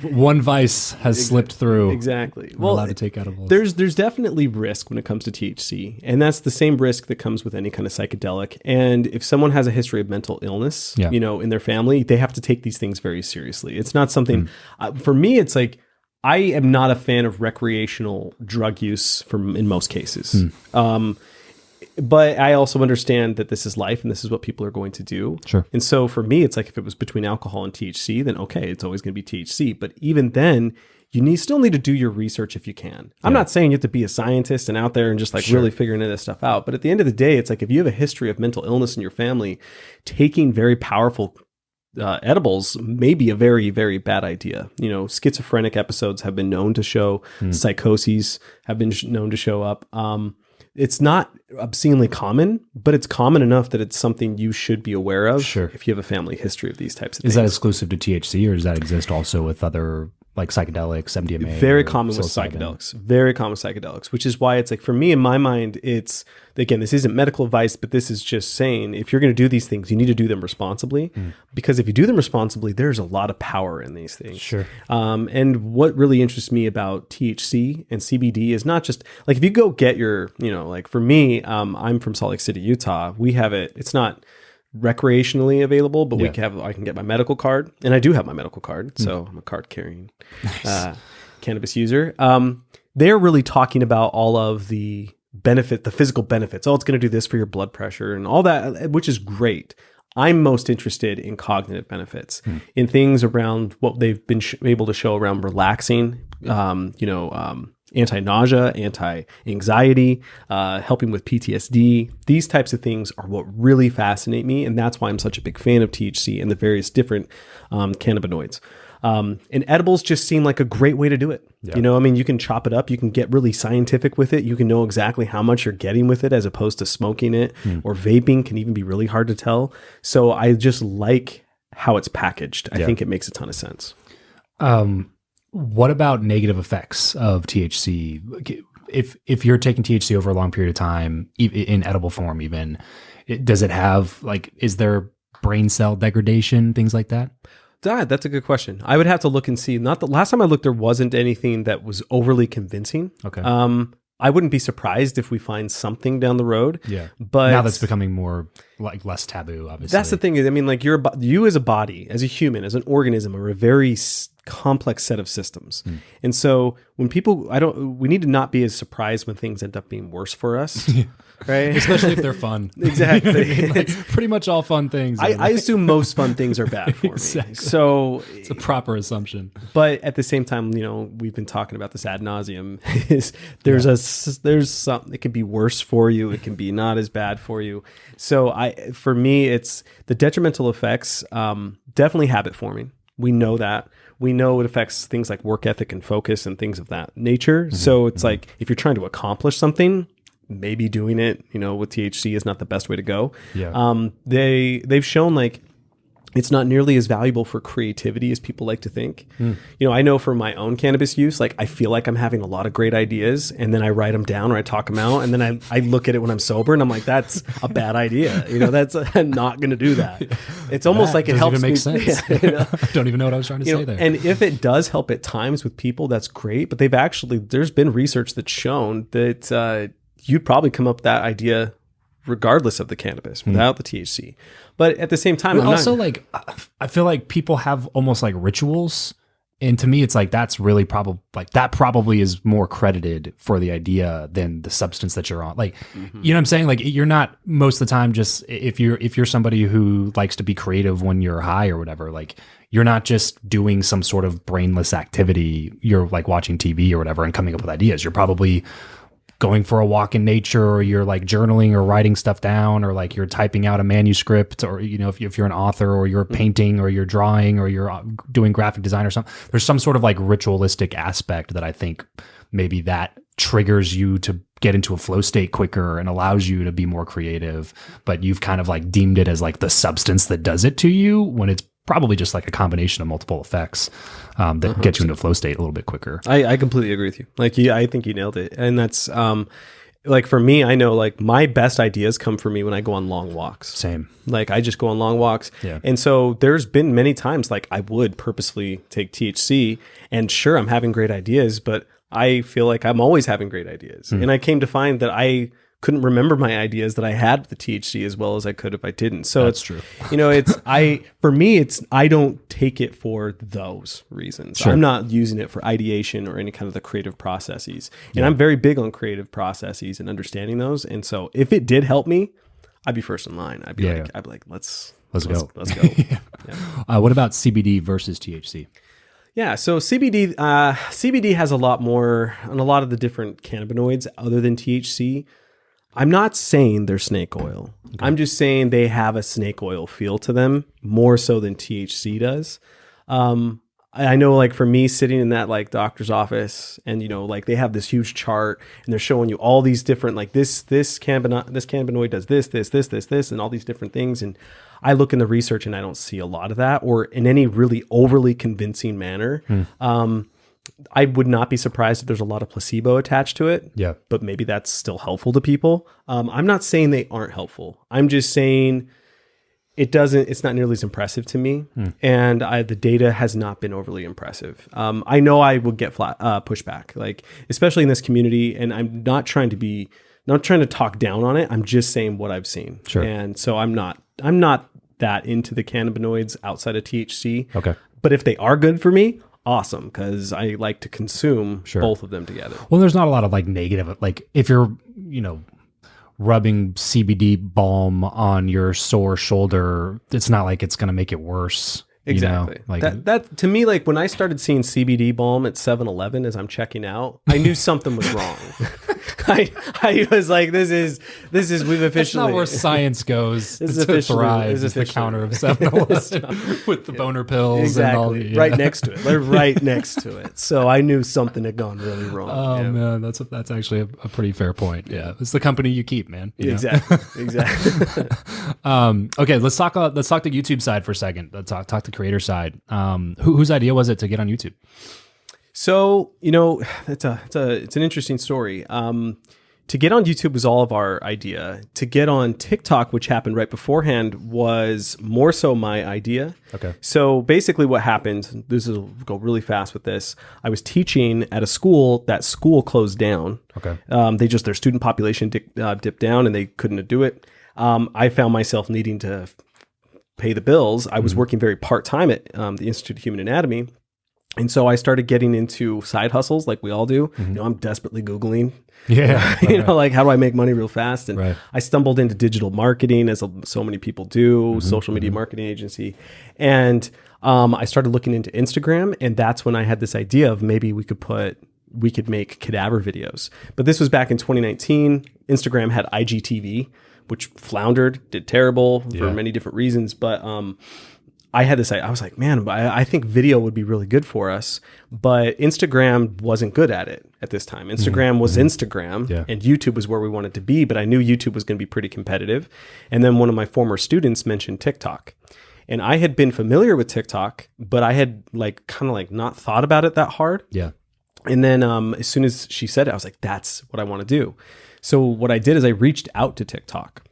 One vice has slipped through. Exactly. We're allowed to take edibles. There's definitely risk when it comes to THC, and that's the same risk that comes with any kind of psychedelic. And if someone has a history of mental illness, in their family, they have to take these things very seriously. It's not something for me. It's like I am not a fan of recreational drug use in most cases. But I also understand that this is life and this is what people are going to do. Sure. And so for me, it's like if it was between alcohol and THC, then okay, it's always going to be THC. But even then, you still need to do your research if you can. I'm not saying you have to be a scientist and out there and just really figuring this stuff out. But at the end of the day, it's like if you have a history of mental illness in your family, taking very powerful edibles may be a very, very bad idea. Schizophrenic episodes have been known to show, psychoses have been known to show up. It's not obscenely common, but it's common enough that it's something you should be aware of if you have a family history of these types of things. Is that exclusive to THC or does that exist also with other like psychedelics, MDMA? Very common with psychedelics. Very common with psychedelics, which is why it's like, for me, in my mind, it's, again, this isn't medical advice, but this is just saying, if you're going to do these things, you need to do them responsibly. Because if you do them responsibly, there's a lot of power in these things. Sure. And what really interests me about THC and CBD is not just, like, if you go get your, like for me, I'm from Salt Lake City, Utah. We have it. It's not recreationally available, but I can get my medical card, and I do have my medical card, so I'm a card carrying cannabis user. They're really talking about all of the physical benefits. Oh, it's going to do this for your blood pressure and all that, which is great. I'm most interested in cognitive benefits, in things around what they've been able to show around relaxing, anti-nausea, anti-anxiety, helping with PTSD. These types of things are what really fascinate me, and that's why I'm such a big fan of THC and the various different cannabinoids. And edibles just seem like a great way to do it. Yeah. You can chop it up. You can get really scientific with it. You can know exactly how much you're getting with it as opposed to smoking it, or vaping can even be really hard to tell. So I just like how it's packaged. I think it makes a ton of sense. What about negative effects of THC? If you're taking THC over a long period of time, in edible form even, does it have, is there brain cell degradation, things like that? That's a good question. I would have to look and see. Not the last time I looked, there wasn't anything that was overly convincing. Okay. I wouldn't be surprised if we find something down the road. Yeah. But now that's becoming more less taboo, obviously. That's the thing is, you as a body, as a human, as an organism, are a very complex set of systems. And so when we need to not be as surprised when things end up being worse for us. Right? Especially if they're fun. Exactly. It's pretty much all fun things. I assume most fun things are bad for me. So it's a proper assumption. But at the same time, we've been talking about this ad nauseum. There's something, it can be worse for you. It can be not as bad for you. So for me, it's the detrimental effects, definitely habit forming. We know that. We know it affects things like work ethic and focus and things of that nature. So it's like, if you're trying to accomplish something, maybe doing it, with THC is not the best way to go. Yeah. They've shown it's not nearly as valuable for creativity as people like to think. I know for my own cannabis use, I feel like I'm having a lot of great ideas, and then I write them down or I talk them out, and then I look at it when I'm sober and I'm like, that's a bad idea. I'm not going to do that. It's almost like it helps even make sense. Yeah, don't even know what I was trying to say there. And if it does help at times with people, that's great. But there's been research that's shown that you'd probably come up with that idea regardless of the cannabis, without the THC. But at the same time, I feel like people have almost like rituals. And to me, it's that's really that probably is more credited for the idea than the substance that you're on. You know what I'm saying? You're not most of the time just, if you're somebody who likes to be creative when you're high or whatever, you're not just doing some sort of brainless activity. You're watching TV or whatever and coming up with ideas. You're probably going for a walk in nature, or you're like journaling or writing stuff down, or like you're typing out a manuscript, or, you know, if you're an author, or you're painting, or you're drawing, or you're doing graphic design or something, there's some sort of like ritualistic aspect that I think maybe that triggers you to get into a flow state quicker and allows you to be more creative, but you've kind of like deemed it as like the substance that does it to you, when it's probably just like a combination of multiple effects that get you into flow state a little bit quicker. I completely agree with you. Like, I think you nailed it. And that's like, for me, I know like my best ideas come from me when I go on long walks. Same. Like, I just go on long walks. Yeah. And so there's been many times like I would purposely take THC, and sure, I'm having great ideas, but I feel like I'm always having great ideas. And I came to find that I couldn't remember my ideas that I had with the THC as well as I could if I didn't. So That's it's true. You know, for me, I don't take it for those reasons. Sure. I'm not using it for ideation or any kind of the creative processes. And I'm very big on creative processes and understanding those. And so if it did help me, I'd be first in line. I'd be like, let's go. Let's go. Yeah. What about CBD versus THC? Yeah, so CBD has a lot more on a lot of the different cannabinoids other than THC. I'm not saying they're snake oil. Okay. I'm just saying they have a snake oil feel to them more so than THC does. I know, like, for me, sitting in that like doctor's office, and you know, like they have this huge chart and they're showing you all these different, like this cannabinoid does this, and all these different things. And I look in the research and I don't see a lot of that, or in any really overly convincing manner. I would not be surprised if there's a lot of placebo attached to it. Yeah, but maybe that's still helpful to people. I'm not saying they aren't helpful. I'm just saying it's not nearly as impressive to me. And the data has not been overly impressive. I know I would get pushback, like, especially in this community. And I'm not trying to talk down on it. I'm just saying what I've seen. Sure. And so I'm not that into the cannabinoids outside of THC. Okay. But if they are good for me, awesome, because I like to consume both of them together. Well, there's not a lot of like negative, like if you're, you know, rubbing CBD balm on your sore shoulder, it's not like it's going to make it worse. Exactly. You know? Like that to me, like when I started seeing CBD balm at 7-Eleven as I'm checking out, I knew something was wrong. I was like, this is we've officially. That's not where science goes. This is to thrive. This is the counter of 7-Eleven with the boner pills. Exactly. And all, right next to it. They're right next to it. So I knew something had gone really wrong. Oh man, that's actually a pretty fair point. Yeah, it's the company you keep, man. Exactly. Okay, let's talk the YouTube side for a second. Let's talk the creator side. Whose idea was it to get on YouTube? So, you know, it's an interesting story. To get on YouTube was all of our idea. To get on TikTok, which happened right beforehand, was more so my idea. Okay. So basically what happened, this will go really fast with this. I was teaching at a school. That school closed down. Okay. Their student population dipped down and they couldn't do it. I found myself needing to pay the bills. I was working very part-time at the Institute of Human Anatomy. And so I started getting into side hustles like we all do. You know, I'm desperately Googling, like how do I make money real fast? And I stumbled into digital marketing, as so many people do, social media marketing agency. And I started looking into Instagram, and that's when I had this idea of maybe we could make cadaver videos. But this was back in 2019. Instagram had IGTV, which floundered, did terrible for many different reasons. But I had this, I was like, man, I think video would be really good for us, but Instagram wasn't good at it at this time. Instagram was Instagram and YouTube was where we wanted to be, but I knew YouTube was going to be pretty competitive. And then one of my former students mentioned TikTok, and I had been familiar with TikTok, but I had kind of not thought about it that hard. Yeah. And then as soon as she said it, I was like, that's what I want to do. So what I did is I reached out to TikTok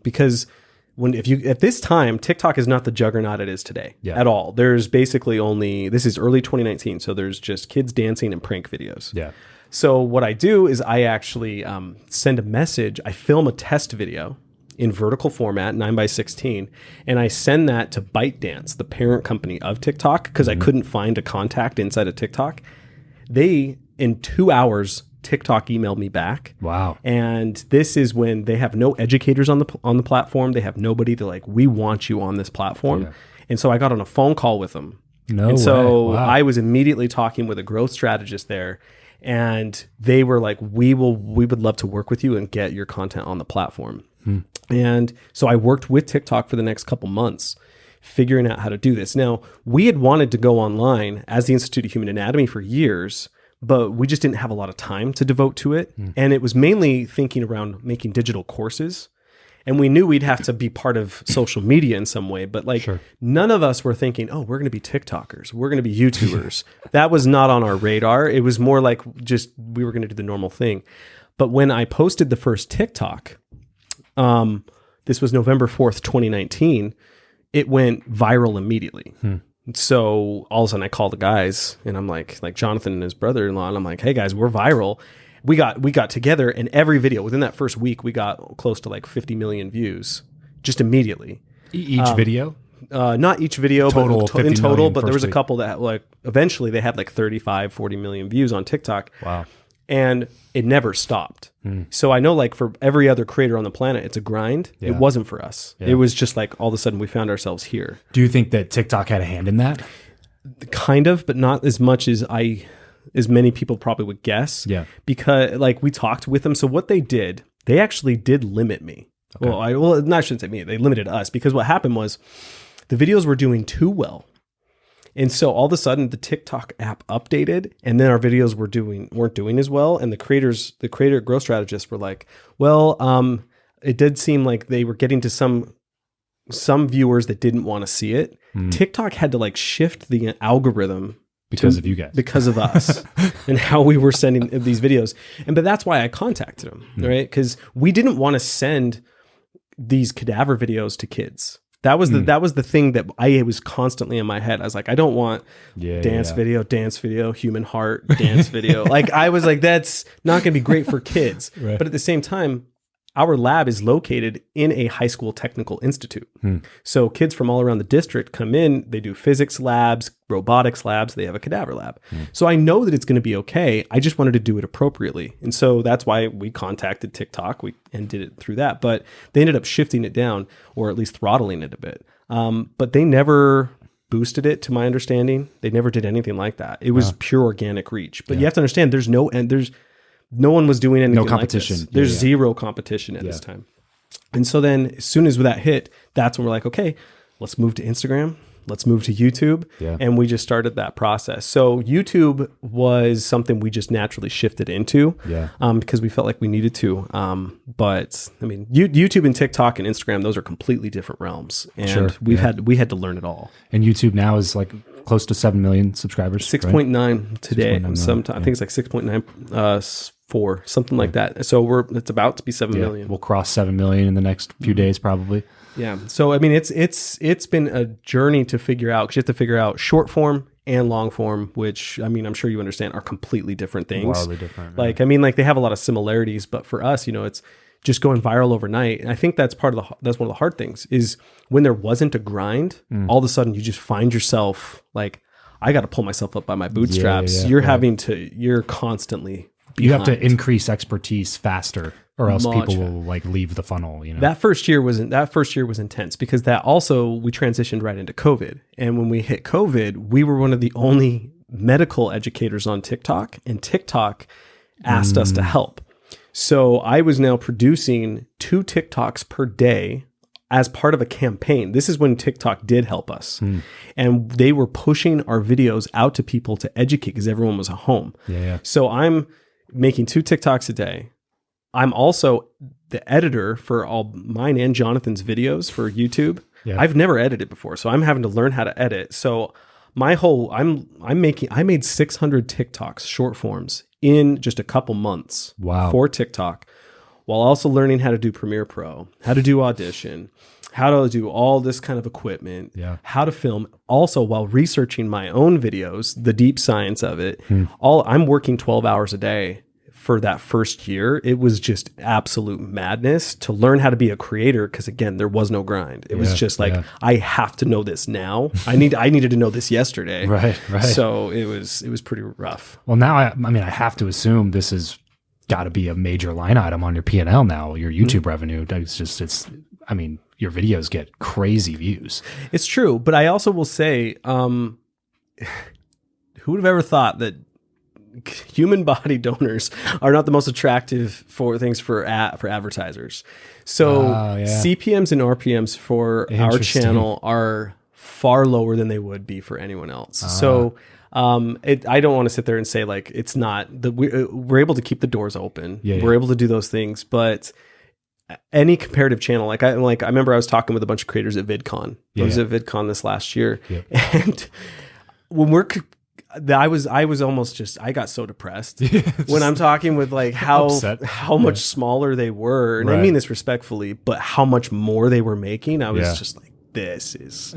because at this time, TikTok is not the juggernaut it is today at all. There's basically this is early 2019. So there's just kids dancing and prank videos. Yeah. So what I do is I actually send a message. I film a test video in vertical format, 9:16. And I send that to ByteDance, the parent company of TikTok, because I couldn't find a contact inside of TikTok. In 2 hours, TikTok emailed me back. Wow. And this is when they have no educators on the platform. They have nobody. They're like, we want you on this platform. Yeah. And so I got on a phone call with them. So I was immediately talking with a growth strategist there. And they were like, we would love to work with you and get your content on the platform. And so I worked with TikTok for the next couple months, figuring out how to do this. Now, we had wanted to go online as the Institute of Human Anatomy for years, but we just didn't have a lot of time to devote to it. And it was mainly thinking around making digital courses. And we knew we'd have to be part of social media in some way, but like none of us were thinking, oh, we're going to be TikTokers. We're going to be YouTubers. That was not on our radar. It was more like just, we were going to do the normal thing. But when I posted the first TikTok, this was November 4th, 2019, it went viral immediately. So all of a sudden I call the guys and I'm like Jonathan and his brother-in-law, and I'm like, hey guys, we're viral. We got together, and every video within that first week, we got close to like 50 million views just immediately. Each video? Not each video, total, but in total. But there was a week. couple that like eventually they had like 35, 40 million views on TikTok. Wow. And it never stopped. So I know like for every other creator on the planet, it's a grind. It wasn't for us. It was just like all of a sudden we found ourselves here. Do you think that TikTok had a hand in that? Kind of, but not as much as many people probably would guess. Yeah. Because like we talked with them. So what they did, they actually did limit me. Okay. Well, I shouldn't say me. They limited us, because what happened was the videos were doing too well. And so all of a sudden the TikTok app updated, and then our videos weren't doing as well. And the creator growth strategists were like, well, it did seem like they were getting to some viewers that didn't want to see it. TikTok had to like shift the algorithm because of you guys, because of us and how we were sending these videos. But that's why I contacted them, right? Because we didn't want to send these cadaver videos to kids. That was the thing that I was constantly in my head. I was like, I don't want dance video, human heart, dance video. Like I was like, that's not going to be great for kids. Right. But at the same time, our lab is located in a high school technical institute. So kids from all around the district come in, they do physics labs, robotics labs, they have a cadaver lab. So I know that it's going to be okay. I just wanted to do it appropriately. And so that's why we contacted TikTok and did it through that. But they ended up shifting it down, or at least throttling it a bit. But they never boosted it, to my understanding. They never did anything like that. It was pure organic reach. But you have to understand, no one was doing anything competition. Like this. There's zero competition at this time. And so then as soon as that hit, that's when we're like, okay, let's move to Instagram. Let's move to YouTube. And we just started that process. So YouTube was something we just naturally shifted into because we felt like we needed to. But I mean, YouTube and TikTok and Instagram, those are completely different realms. And we had to learn it all. And YouTube now is like close to 7 million subscribers. 6.9 today. 6.9 I think it's like 6.94, something like that. So it's about to be 7 million. We'll cross 7 million in the next few days, probably. Yeah. So, I mean, it's been a journey to figure out, because you have to figure out short form and long form, which, I mean, I'm sure you understand are completely different things. Wildly different. Like, I mean, like they have a lot of similarities, but for us, it's just going viral overnight. And I think that's one of the hard things is when there wasn't a grind, all of a sudden you just find yourself like, I got to pull myself up by my bootstraps. You're constantly behind. You have to increase expertise faster, or else people will like leave the funnel. That first year was intense, because that also we transitioned right into COVID. And when we hit COVID, we were one of the only medical educators on TikTok, and TikTok asked us to help. So I was now producing 2 TikToks per day as part of a campaign. This is when TikTok did help us. And they were pushing our videos out to people to educate, because everyone was at home. So I'm making 2 TikToks a day. I'm also the editor for all mine and Jonathan's videos for YouTube. I've never edited before, so I'm having to learn how to edit. So I made 600 TikToks, short forms, in just a couple months for TikTok, while also learning how to do Premiere Pro, how to do Audition, how to do all this kind of equipment, how to film, also while researching my own videos, the deep science of it. I'm working 12 hours a day for that first year. It was just absolute madness to learn how to be a creator, because again, there was no grind. It was just like, I have to know this now. I needed to know this yesterday. Right. So it was pretty rough. Well, now I have to assume this has got to be a major line item on your P&L now. Your YouTube revenue. Your videos get crazy views. It's true, but I also will say, who would have ever thought that human body donors are not the most attractive for things for advertisers. So CPMs and RPMs for our channel are far lower than they would be for anyone else. So I don't want to sit there and say like it's not that we're able to keep the doors open. We're able to do those things, but any comparative channel, like I remember I was talking with a bunch of creators at VidCon. I was at VidCon this last year, and when I was almost just, I got so depressed when I'm talking with like how much smaller they were. And I mean this respectfully, but how much more they were making. I was just like, this is,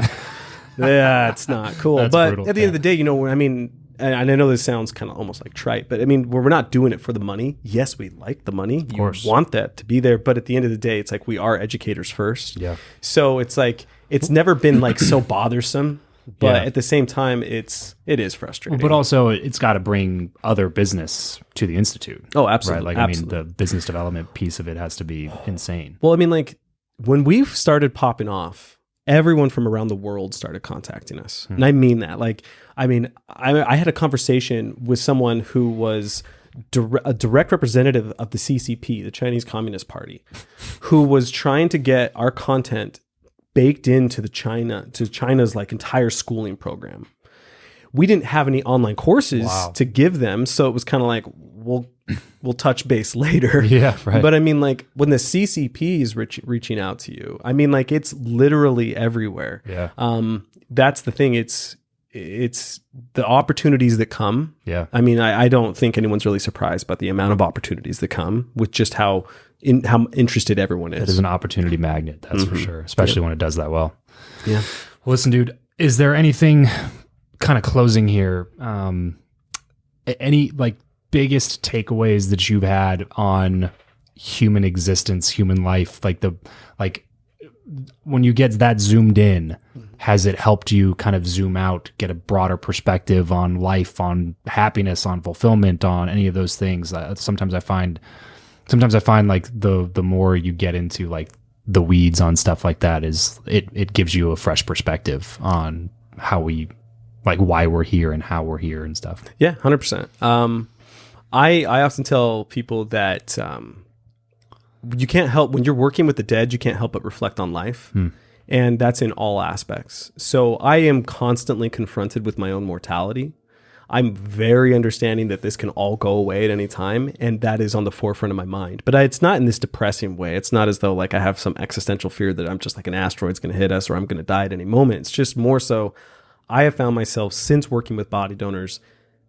it's not cool. But brutal. At the end of the day, you know, I mean, and I know this sounds kind of almost like trite, but I mean, we're not doing it for the money. Yes, we like the money. Of course. You want that to be there. But at the end of the day, it's like we are educators first. Yeah. So it's like, it's never been like so bothersome. But at the same time, it is frustrating. But also, it's got to bring other business to the Institute. Oh, absolutely. Right? Like, absolutely. I mean, the business development piece of it has to be insane. Well, I mean, like, when we started popping off, everyone from around the world started contacting us. And I mean that. Like, I mean, I had a conversation with someone who was a direct representative of the CCP, the Chinese Communist Party, who was trying to get our content baked into China's like entire schooling program. We didn't have any online courses to give them, so it was kind of like we'll touch base later. Yeah, right. But I mean, like when the CCP is reaching out to you, I mean, like it's literally everywhere. Yeah. That's the thing. It's the opportunities that come. Yeah. I mean, I don't think anyone's really surprised by the amount of opportunities that come with just how interested everyone is. It is an opportunity magnet, that's for sure, especially when it does that well. Yeah. Well, listen, dude, is there anything kind of closing here? Any like biggest takeaways that you've had on human existence, human life, like when you get that zoomed in, has it helped you kind of zoom out, get a broader perspective on life, on happiness, on fulfillment, on any of those things? Sometimes I find like the more you get into like the weeds on stuff like that, is it gives you a fresh perspective on how we, like why we're here and how we're here and stuff. Yeah, 100%. I often tell people that you can't help, when you're working with the dead, you can't help but reflect on life. And that's in all aspects. So I am constantly confronted with my own mortality. I'm very understanding that this can all go away at any time, and that is on the forefront of my mind. But it's not in this depressing way. It's not as though like I have some existential fear that I'm just like an asteroid's going to hit us or I'm going to die at any moment. It's just more so I have found myself, since working with body donors,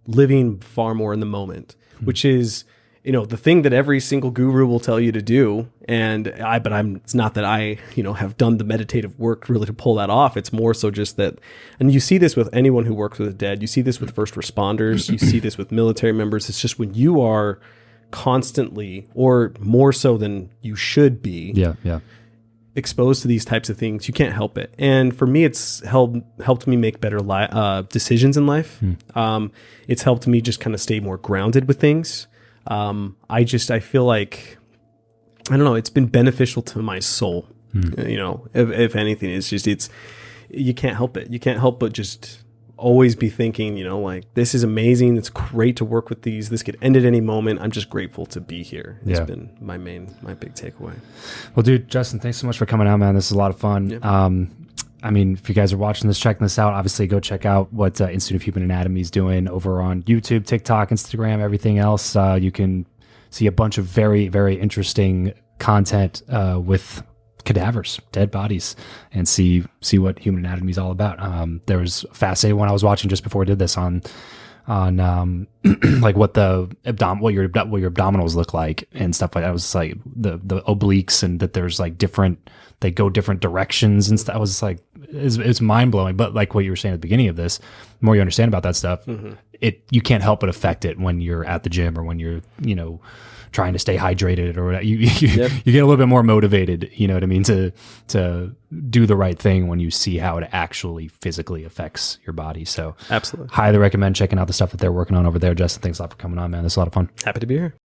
living far more in the moment, which is, you know, the thing that every single guru will tell you to do. It's not that I, have done the meditative work really to pull that off. It's more so just that, and you see this with anyone who works with the dead. You see this with first responders. You see this with military members. It's just when you are constantly, or more so than you should be, exposed to these types of things, you can't help it. And for me, it's helped me make better decisions in life. It's helped me just kind of stay more grounded with things. I feel like, I don't know, it's been beneficial to my soul. If anything, you can't help it. You can't help but just always be thinking, like, this is amazing. It's great to work with these. This could end at any moment. I'm just grateful to be here. It's been my big takeaway. Well, dude, Justin, thanks so much for coming out, man. This is a lot of fun. Yeah. I mean, if you guys are watching this, checking this out, obviously go check out what Institute of Human Anatomy is doing over on YouTube, TikTok, Instagram, everything else. You can see a bunch of very, very interesting content with cadavers, dead bodies, and see what human anatomy is all about. There was a fascinating one I was watching just before I did this on like what your abdominals look like and stuff like that. It was like the obliques, and that there's like they go different directions and stuff. I was like, it's mind blowing. But like what you were saying at the beginning of this, the more you understand about that stuff, you can't help but affect it when you're at the gym or when you're, trying to stay hydrated or whatever. You get a little bit more motivated, you know what I mean, to do the right thing when you see how it actually physically affects your body. So absolutely, highly recommend checking out the stuff that they're working on over there. Justin, thanks a lot for coming on, man. This is a lot of fun. Happy to be here.